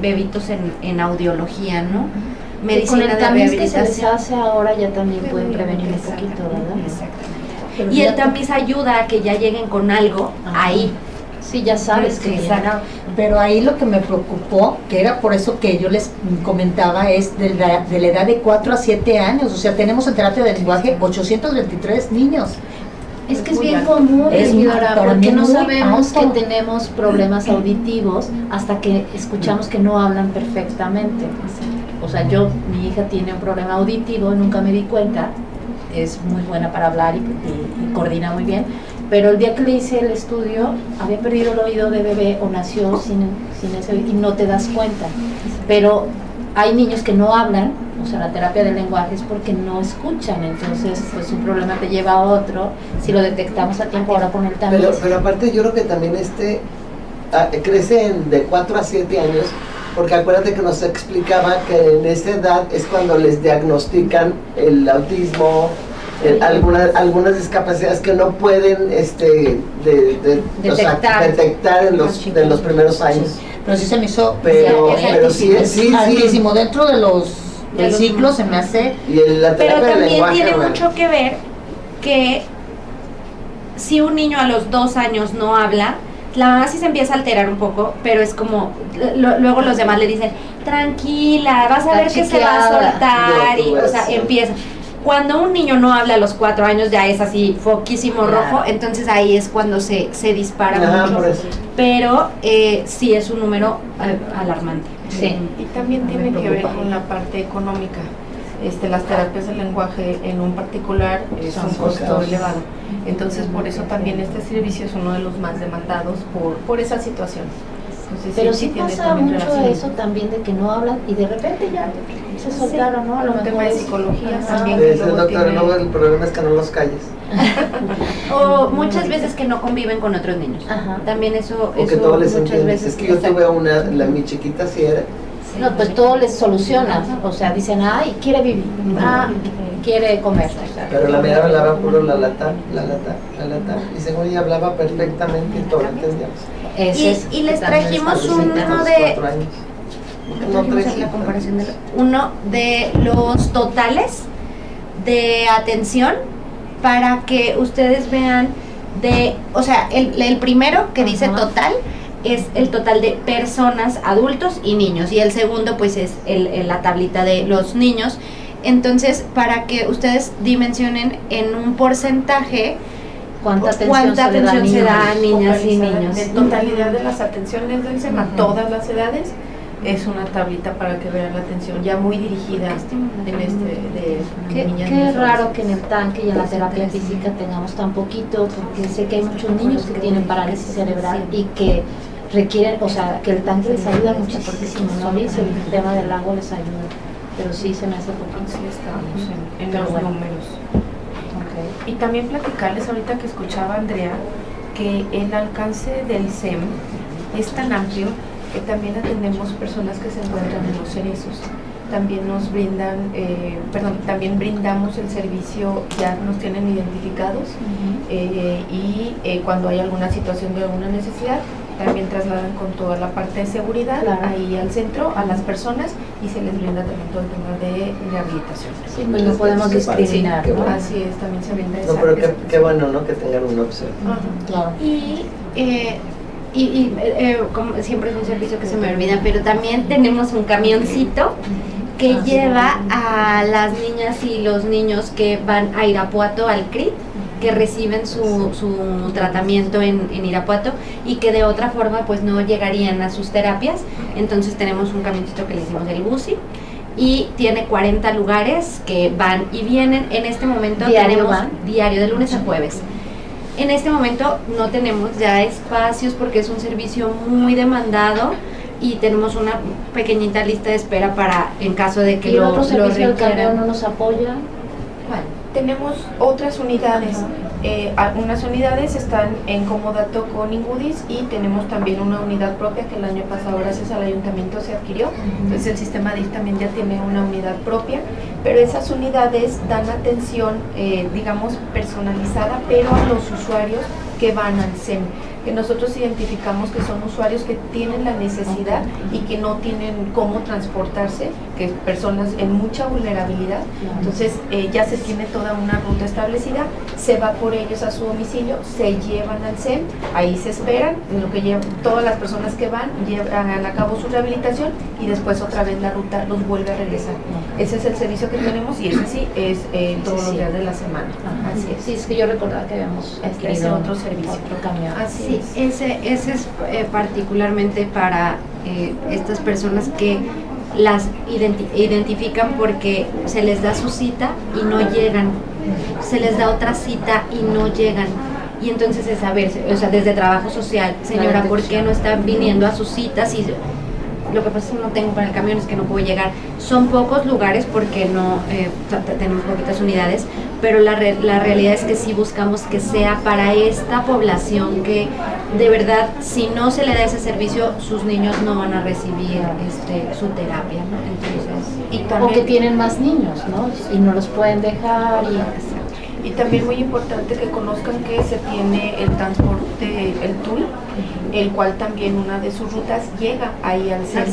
bebitos en audiología, ¿no? Medicina de rehabilitación. Que se les hace ahora ya también pueden prevenir un poquito, ¿verdad? Exactamente. Y el tamiz ayuda a que ya lleguen con algo ahí. Sí, ya sabes que pero ahí lo que me preocupó, que era por eso que yo les comentaba, es de la edad de 4 a 7 años. O sea, tenemos en terapia de lenguaje 823 niños. Es que es bien común, regidora, porque no sabemos que tenemos problemas auditivos hasta que escuchamos que no hablan perfectamente. O sea, mi hija tiene un problema auditivo, nunca me di cuenta, es muy buena para hablar y coordina muy bien, pero el día que le hice el estudio había perdido el oído de bebé o nació sin ese oído y no te das cuenta. Pero hay niños que no hablan, o sea, la terapia del lenguaje es porque no escuchan, entonces pues un problema te lleva a otro, si lo detectamos a tiempo ahora con el tamiz. Pero aparte yo creo que también crecen de 4 a 7 años, porque acuérdate que nos explicaba que en esa edad es cuando les diagnostican el autismo, algunas discapacidades que no pueden detectar en los primeros años. Pero sí se me hizo, pero sí, altísimo. Dentro del ciclo se me hace. Pero también tiene mucho que ver que si un niño a los 2 años no habla, la mamá sí se empieza a alterar un poco, pero es como, luego los demás le dicen, tranquila, vas a ver que se va a soltar, y o sea, empieza. Cuando un niño no habla a los 4 años ya es así, foquísimo rojo, entonces ahí es cuando se dispara mucho, pero sí es un número alarmante. Sí. Y también tiene que ver con la parte económica. Las terapias del lenguaje en un particular es un costo elevado. Entonces, por eso también este servicio es uno de los más demandados por esa situación. Entonces, pero sí pasa mucho eso también de que no hablan y de repente ya se soltaron, ¿no? A lo un tema de psicología también. Luego el problema es que no los calles. O muchas veces que no conviven con otros niños. También eso que todo les muchas entiende. veces. Es que yo tuve mi chiquita sí era. No, pues todo les soluciona, o sea, dicen, ay, quiere vivir, quiere comer. Pero la mía hablaba puro la lata, y según ella hablaba perfectamente y todo lo entendíamos. Y les trajimos uno de los totales de atención para que ustedes vean o sea, el primero que dice total es el total de personas, adultos y niños, y el segundo pues es la tablita de los niños. Entonces, para que ustedes dimensionen en un porcentaje ¿Cuánta atención se da a niñas y Focalizada niños? De totalidad de las atenciones del SEM a todas las edades, es una tablita para que vean la atención ya muy dirigida de niñas. Qué raro que en el tanque y en la terapia física tengamos tan poquito, porque sé que hay muchos niños que tienen parálisis cerebral y que requieren, o sea, que el tanque les ayuda muchísimo, ¿no? Y el tema del lago les ayuda, pero sí se me hace poquito. Sí, estamos en Pero los bueno. números. Okay. Y también platicarles ahorita que escuchaba a Andrea que el alcance del SEM es tan amplio que también atendemos personas que se encuentran en los cerezos. También nos brindan, también brindamos el servicio, ya nos tienen identificados y cuando hay alguna situación de alguna necesidad, también trasladan con toda la parte de seguridad ahí al centro a las personas y se les brinda también todo el tema de rehabilitación. Sí, pues no podemos discriminar, qué ¿no? bueno. Así es, también se brinda No, esa. pero qué bueno, ¿no? Que tengan una opción. Ajá. Claro. Y como siempre es un servicio que se me olvida, pero también tenemos un camioncito que lleva a las niñas y los niños que van a Irapuato al CRIT, que reciben su tratamiento en Irapuato y que de otra forma pues no llegarían a sus terapias. Entonces tenemos un camioncito que le hicimos el BUSI y tiene 40 lugares que van y vienen. En este momento tenemos diario de lunes a jueves. En este momento no tenemos ya espacios porque es un servicio muy demandado y tenemos una pequeñita lista de espera para en caso de que ¿Y el otro servicio del requieran. camión no nos apoya? Tenemos otras unidades. Unas unidades están en comodato con Ingudis y tenemos también una unidad propia que el año pasado gracias al ayuntamiento se adquirió. Entonces el sistema DIF también ya tiene una unidad propia, pero esas unidades dan atención, digamos, personalizada, pero a los usuarios que van al SEM, que nosotros identificamos que son usuarios que tienen la necesidad y que no tienen cómo transportarse, que personas en mucha vulnerabilidad. Entonces ya se tiene toda una ruta establecida, se va por ellos a su domicilio, se llevan al SEM, ahí se esperan, en lo que llevan, todas las personas que van llevan a cabo su rehabilitación y después otra vez la ruta los vuelve a regresar. Ese es el servicio que tenemos y ese sí es todos los días de la semana. Así es. Sí, es que yo recordaba que habíamos Ese adquirido otro servicio. otro camión. Así Sí, ese es particularmente para estas personas que las identifican porque se les da su cita y no llegan, se les da otra cita y no llegan. Y entonces es saber, o sea, desde trabajo social, señora, ¿por qué no están viniendo a sus citas? Y lo que pasa es que no tengo para el camión, es que no puedo llegar. Son pocos lugares porque no tenemos poquitas unidades, pero la realidad es que sí buscamos que sea para esta población que de verdad, si no se le da ese servicio, sus niños no van a recibir su terapia, ¿no? Entonces, Y O también, que tienen más niños, ¿no? Y no los pueden dejar. y también muy importante que conozcan que se tiene el transporte, el TUI, el cual también una de sus rutas llega ahí al SEM.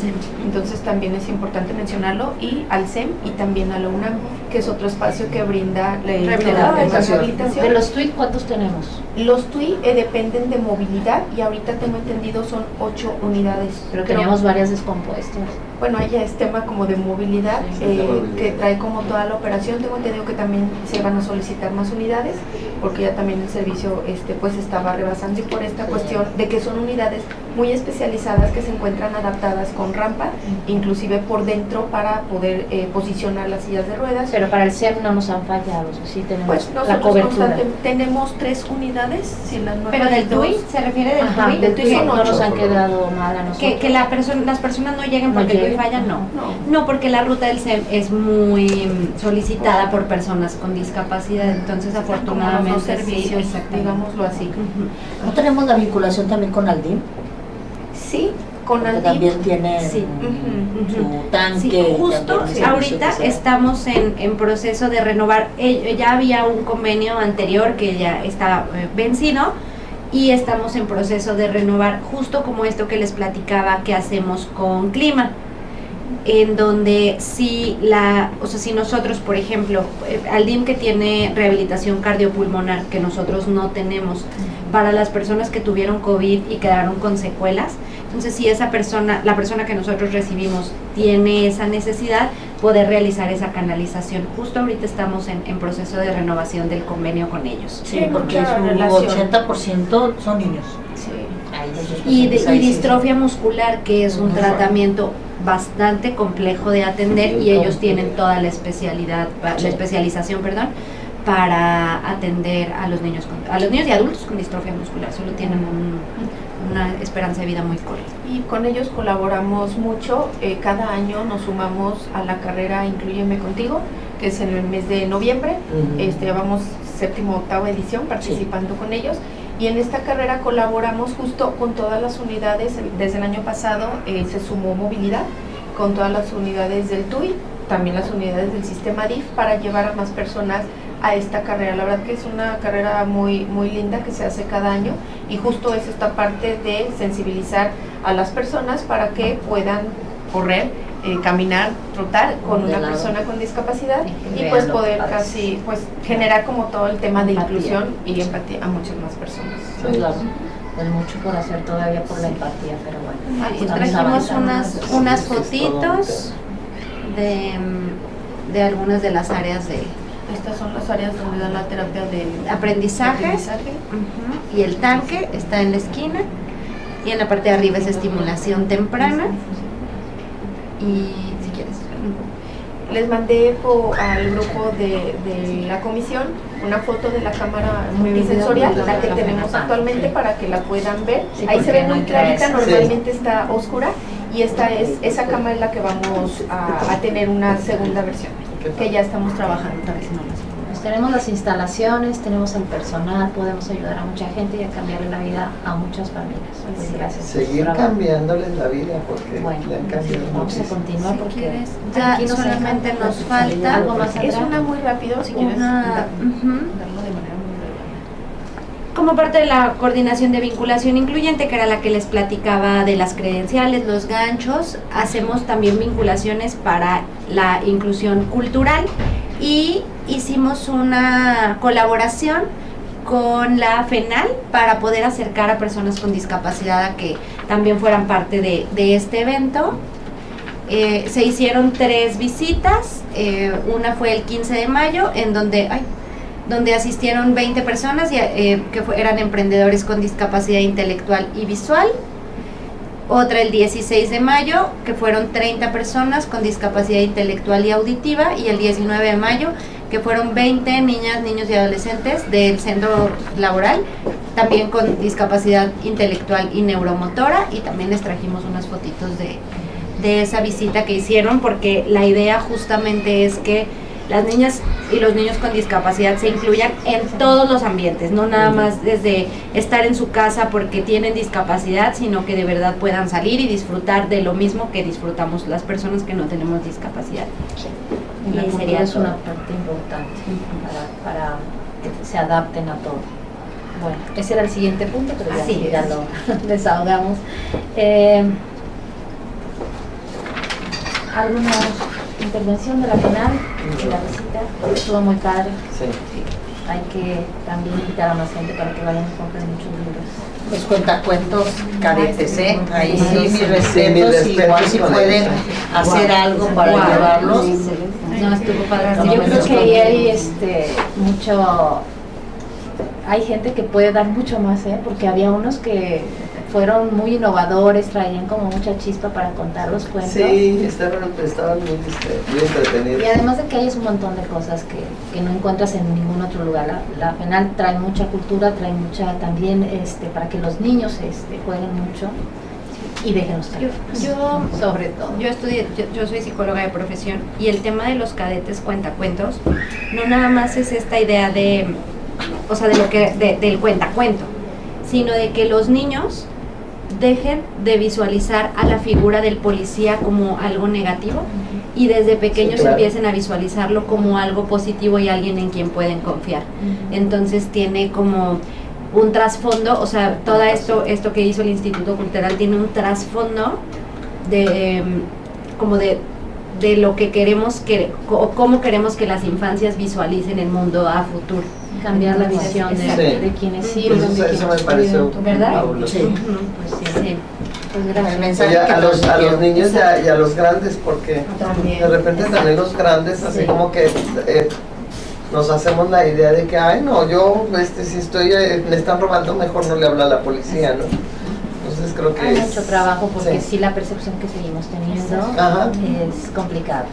Entonces también es importante mencionarlo, y al SEM y también a la UNAM, que es otro espacio que brinda rehabilitación. ¿De los tweets cuántos tenemos? Los TUI dependen de movilidad y ahorita tengo entendido son 8 unidades. Pero Creo- teníamos varias descompuestas. Bueno, ahí ya es tema como de movilidad, que trae como toda la operación. Tengo entendido que también se van a solicitar más unidades, porque ya también el servicio pues estaba rebasando, y por esta cuestión de que son unidades muy especializadas que se encuentran adaptadas con rampa, inclusive por dentro para poder posicionar las sillas de ruedas. Pero para el SEM no nos han fallado, sí tenemos Pues la nosotros cobertura. tenemos 3 unidades, si las nuevas pero del 2. TUI, ¿se refiere del Ajá, TUI? del TUI TUI son no nos 8. han quedado mal a nosotros. Que las personas no lleguen No porque el TUI lleguen. falla, no. No. No, porque la ruta del SEM es muy solicitada por personas con discapacidad, entonces Como los afortunadamente dos servicios, sí, exactamente. digámoslo así. Ujú. ¿No tenemos la vinculación también con Aldim? Sí, con Que Aldim. también tiene Sí. su tanque. Sí, y justo también el servicio ahorita que se da. estamos en proceso de renovar. Ya había un convenio anterior que ya está vencido y estamos en proceso de renovar, justo como esto que les platicaba que hacemos con Clima. en donde si nosotros, por ejemplo, al DIM que tiene rehabilitación cardiopulmonar, que nosotros no tenemos, para las personas que tuvieron COVID y quedaron con secuelas, entonces si esa persona, la persona que nosotros recibimos tiene esa necesidad, poder realizar esa canalización. Justo ahorita estamos en proceso de renovación del convenio con ellos. Sí, porque mucha su relación. 80% son niños. Sí. Y distrofia muscular, que es un tratamiento bastante complejo de atender, y ellos tienen toda la especialización, para atender a los niños y adultos con distrofia muscular. Solo tienen una esperanza de vida muy corta. Y con ellos colaboramos mucho. Cada año nos sumamos a la carrera Inclúyeme Contigo, que es en el mes de noviembre. Vamos 7ª, 8ª edición participando con ellos. Y en esta carrera colaboramos justo con todas las unidades. Desde el año pasado se sumó movilidad con todas las unidades del TUI, también las unidades del sistema DIF, para llevar a más personas a esta carrera. La verdad que es una carrera muy, muy linda que se hace cada año, y justo es esta parte de sensibilizar a las personas para que puedan correr, caminar, trotar con una persona con discapacidad, y pues poder casi generar como todo el tema de inclusión y empatía a muchas más personas. Sí, claro. Pues mucho por hacer todavía por la empatía, pero bueno. Aquí trajimos unas fotitos de algunas de las áreas de Estas son las áreas donde dan la terapia de aprendizaje. Y el tanque está en la esquina, y en la parte de arriba es estimulación temprana. Y si quieres, les mandé al grupo de la comisión una foto de la cámara multisensorial, la que tenemos actualmente, para que la puedan ver. Ahí se ve muy clarita, normalmente está oscura, y esa cámara es la que vamos a tener una segunda versión, que ya estamos trabajando también. Pues tenemos las instalaciones, tenemos el personal, podemos ayudar a mucha gente y a cambiarle la vida a muchas familias. Pues gracias. Seguir cambiándoles la vida, porque Bueno, le han cambiado vamos a muchísimo. continuar si porque quieres, ya aquí nos solamente dejan nos falta algo más Es atrás. una muy rápido, si quieres una, darlo de manera muy breve. como parte de la coordinación de vinculación incluyente, que era la que les platicaba de las credenciales, los ganchos, hacemos también vinculaciones para la inclusión cultural, y hicimos una colaboración con la FENAL para poder acercar a personas con discapacidad a que también fueran parte de este evento. Se hicieron 3 visitas, una fue el 15 de mayo, en donde asistieron 20 personas eran emprendedores con discapacidad intelectual y visual. Otra el 16 de mayo, que fueron 30 personas con discapacidad intelectual y auditiva, y el 19 de mayo, que fueron 20 niñas, niños y adolescentes del centro laboral, también con discapacidad intelectual y neuromotora, y también les trajimos unas fotitos de esa visita que hicieron, porque la idea justamente es que las niñas y los niños con discapacidad se incluyan en todos los ambientes, no nada más desde estar en su casa porque tienen discapacidad, sino que de verdad puedan salir y disfrutar de lo mismo que disfrutamos las personas que no tenemos discapacidad. Y la Y cultura sería es todo. una parte importante para que se adapten a todo. Bueno, ese era el siguiente punto, pero Así ya es. lo desahogamos. ¿Alguna intervención de la final de la visita? Estuvo muy padre. Sí. Hay que también invitar a más gente para que vayan y compren muchos libros. Los cuentacuentos cadetes, ¿eh? Ahí sí, Sí, mis sí, respetos, sí, mis igual si respetos pueden con hacer algo para Wow. llevarlos. No, estuvo padre. Yo creo que ahí hay mucho, hay gente que puede dar mucho más, porque había unos que fueron muy innovadores, traían como mucha chispa para contar los cuentos. Sí, estaban muy entretenidos. Y además de que hay un montón de cosas que no encuentras en ningún otro lugar. La FENAL trae mucha cultura, trae mucha también para que los niños jueguen mucho y dejen los talleres. Yo sobre todo. Yo soy psicóloga de profesión, y el tema de los cadetes cuentacuentos no nada más es esta idea del cuentacuento, sino de que los niños dejen de visualizar a la figura del policía como algo negativo, y desde pequeños Sí, claro. empiecen a visualizarlo como algo positivo y alguien en quien pueden confiar. Entonces tiene como un trasfondo, todo esto que hizo el Instituto Cultural tiene un trasfondo como de lo que queremos o cómo queremos que las infancias visualicen el mundo a futuro. Cambiar la visión de quienes sirven, Eso, de quienes eso me pareció ¿verdad? fabuloso. Sí. Pues sí. Pues El gracias. mensaje Oye, que a los transmitieron. niños y a los grandes, porque También. de repente también los grandes, así Sí. como que nos hacemos la idea de que, ay, no, yo, si estoy, me están robando, mejor no le hablo a la policía, ¿no? Entonces creo que Hay es- mucho trabajo porque sí. sí la percepción que seguimos teniendo Ajá. es complicada.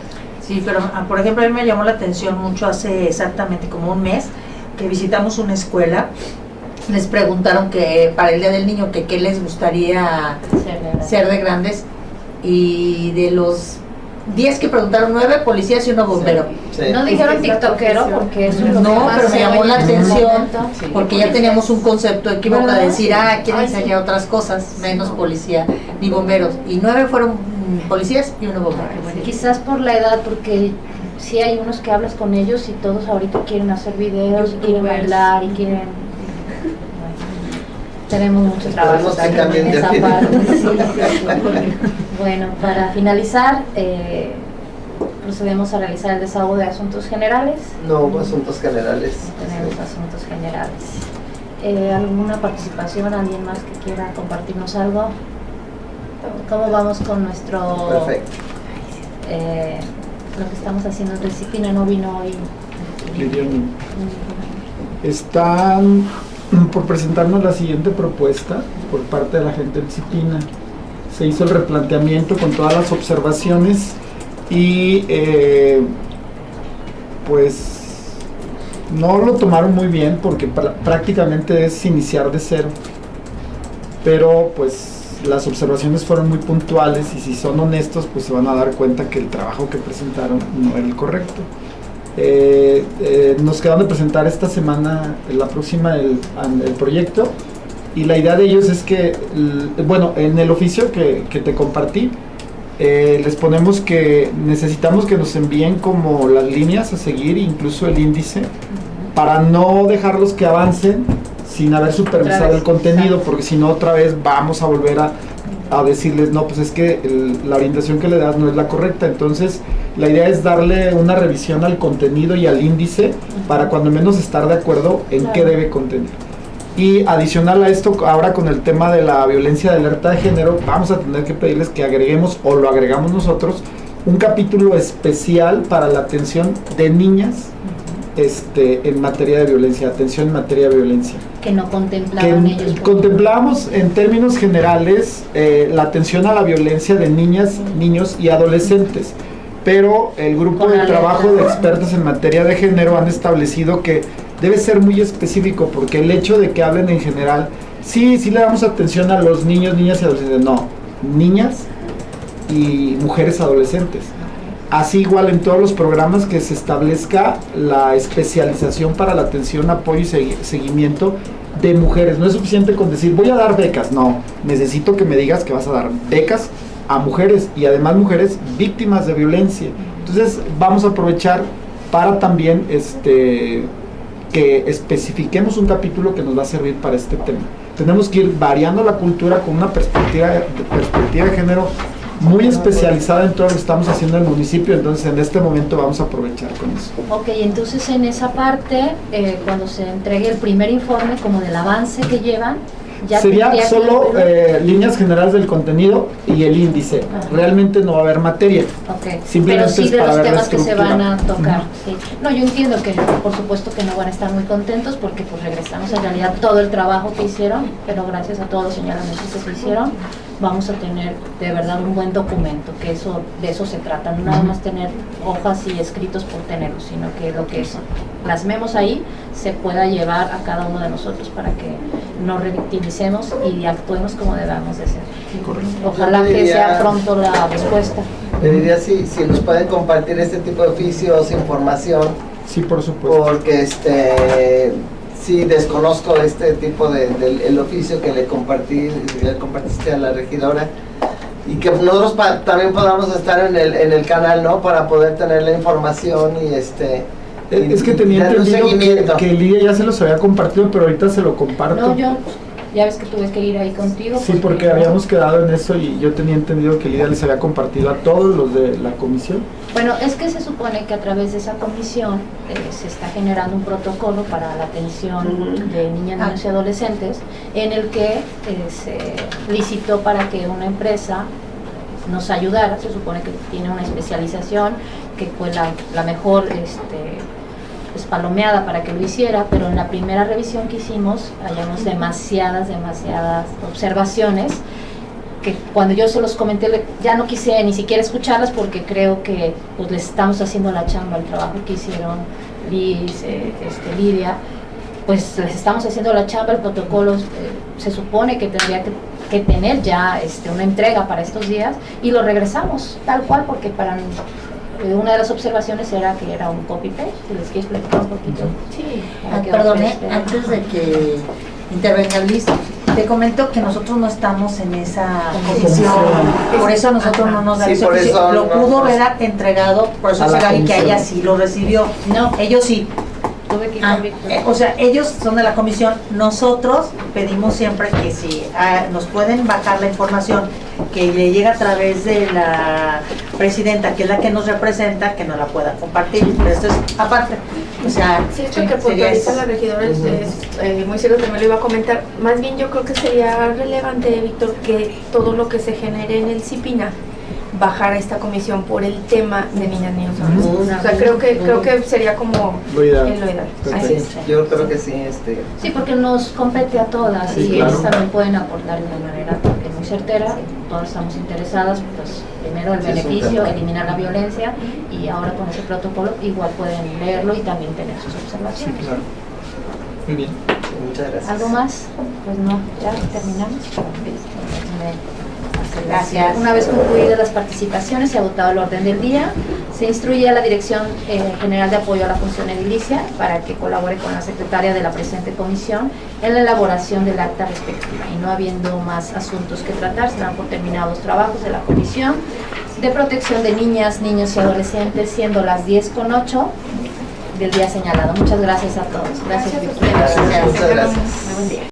Sí, pero por ejemplo a mí me llamó la atención mucho hace exactamente como un mes que visitamos una escuela. Les preguntaron que para el Día del Niño que qué les gustaría ser de grandes, y de los 10 que preguntaron, 9 policías y 1 bombero. Sí. No dijeron Es que es la tiktokero profesión. porque eso es lo que No, más pero me se llamó oye la en este atención momento. Sí. porque ya teníamos un concepto equivocado de ¿Verdad? decir, quieren Ay, enseñar sí. otras cosas, menos policía ni bomberos. Y 9 fueron policías y 1 bombero. Quizás por la edad, porque sí hay unos que hablas con ellos y todos ahorita quieren hacer videos, y quieren Youtubers. bailar y quieren... Tenemos mucho trabajo Esperemos que también cambien en de esa opinión. parte. Sí. Bueno, para finalizar, procedemos a realizar el desahogo de asuntos generales. No hubo asuntos generales. No tenemos asuntos generales. ¿Alguna participación? ¿Alguien más que quiera compartirnos algo? ¿Cómo vamos con nuestro... Perfecto. lo que estamos haciendo? El Cipina no vino hoy. Lilian, están por presentarnos la siguiente propuesta por parte de la gente del CIPINA. Se hizo el replanteamiento con todas las observaciones y pues no lo tomaron muy bien porque prácticamente es iniciar de cero, pero pues las observaciones fueron muy puntuales y si son honestos pues se van a dar cuenta que el trabajo que presentaron no era el correcto. Nos quedan de presentar esta semana, la próxima, el proyecto, y la idea de ellos es que, bueno, en el oficio que te compartí, les ponemos que necesitamos que nos envíen como las líneas a seguir, incluso el índice, para no dejarlos que avancen sin haber supervisado el contenido, porque si no otra vez vamos a volver a decirles, no, pues es que la orientación que le das no es la correcta. Entonces la idea es darle una revisión al contenido y al índice para cuando menos estar de acuerdo en qué debe contener. Y adicional a esto, ahora con el tema de la violencia de alerta de género, vamos a tener que pedirles que agreguemos, o lo agregamos nosotros, un capítulo especial para la atención de niñas en materia de violencia, atención en materia de violencia. Que no contemplaban ellos. Contemplamos en términos generales la atención a la violencia de niñas, niños y adolescentes, pero el grupo de trabajo de expertos en materia de género han establecido que debe ser muy específico, porque el hecho de que hablen en general, sí le damos atención a los niños, niñas y adolescentes, no, niñas y mujeres adolescentes. Así igual en todos los programas que se establezca la especialización para la atención, apoyo y seguimiento de mujeres. No es suficiente con decir voy a dar becas, no, necesito que me digas que vas a dar becas a mujeres y además mujeres víctimas de violencia. Entonces vamos a aprovechar para también que especifiquemos un capítulo que nos va a servir para este tema. Tenemos que ir variando la cultura con una perspectiva de género muy especializada en todo lo que estamos haciendo en el municipio, entonces en este momento vamos a aprovechar con eso. Ok, entonces en esa parte, cuando se entregue el primer informe como del avance que llevan, ya sería tendría que solo incluir- líneas generales del contenido y el índice. Realmente no va a haber materia. Ok, Simplemente pero sí es de para los ver la temas que se estructura. van a tocar. Sí. No, yo entiendo que por supuesto que no van a estar muy contentos porque pues regresamos en realidad todo el trabajo que hicieron, pero gracias a todos los señalamientos que se hicieron, vamos a tener de verdad un buen documento, que eso de eso se trata, no nada más tener hojas y escritos por tenerlos, sino que lo que plasmemos ahí se pueda llevar a cada uno de nosotros para que nos revictimicemos y actuemos como debamos de ser. Ojalá Yo que diría- sea pronto la respuesta. Le diría si nos pueden compartir este tipo de oficios, información, Sí, por supuesto. porque sí desconozco este tipo el oficio que le compartiste a la regidora, y que nosotros también podamos estar en el canal, ¿no? Para poder tener la información y Es que tenía darle un entendido seguimiento. que Lidia ya se los había compartido, pero ahorita se lo comparto. No, yo Ya ves que tuve que ir ahí contigo. Sí, porque habíamos quedado en eso y yo tenía entendido que Lidia les había compartido a todos los de la comisión. Bueno, es que se supone que a través de esa comisión se está generando un protocolo para la atención de niñas, niños y adolescentes, en el que se licitó para que una empresa nos ayudara. Se supone que tiene una especialización, que fue la mejor palomeada para que lo hiciera, pero en la primera revisión que hicimos hallamos demasiadas observaciones que cuando yo se los comenté ya no quise ni siquiera escucharlas, porque creo que pues les estamos haciendo la chamba, el trabajo que hicieron Liz, Lidia, pues les estamos haciendo la chamba. El protocolo se supone que tendría que tener ya una entrega para estos días, y lo regresamos tal cual, porque para una de las observaciones era que era un copy-paste. ¿Les quieres platicar un poquito? Sí. Perdone, antes de que intervenga Liz, te comento que nosotros no estamos en esa comisión, por eso nosotros no nos da Sí, ese por oficio. eso Lo pudo haber entregado, por eso a la se que comisión. ella sí lo recibió. No. Ellos sí. Tuve que ir con Víctor. O sea, ellos son de la comisión. Nosotros pedimos siempre que si nos pueden bajar la información que le llega a través de la presidenta, que es la que nos representa, que nos la pueda compartir. Pero esto es aparte. O sea, Sí, esto que sería puntualiza eso. la regidora es muy cierto, también lo iba a comentar. Más bien yo creo que sería relevante, Víctor, que todo lo que se genere en el CIPINA bajar a esta comisión por el tema de niñas, niños, adolescentes. O sea, creo que sería como Lo ideal. lo ideal. Perfecto. Así es. Yo creo que sí, Sí, porque nos compete a todas, Sí, y claro. ellos también pueden aportar de una manera muy certera. Todas estamos interesadas, pues primero el Sí, es un beneficio, tema. eliminar la violencia, y ahora con ese protocolo igual pueden leerlo y también tener sus Sí, observaciones. claro. Muy bien. Muchas gracias. ¿Algo más? Pues no, ya terminamos. Gracias. Una vez concluidas las participaciones, se ha votado el orden del día. Se instruye a la Dirección General de Apoyo a la Función Edilicia para que colabore con la secretaria de la presente comisión en la elaboración del acta respectiva. Y no habiendo más asuntos que tratar, se dan por terminados los trabajos de la Comisión de Protección de Niñas, Niños y Adolescentes, siendo las 10:08 del día señalado. Muchas gracias a todos. Gracias, Gracias a Victoria. ustedes. Muchas gracias. Muy buen día.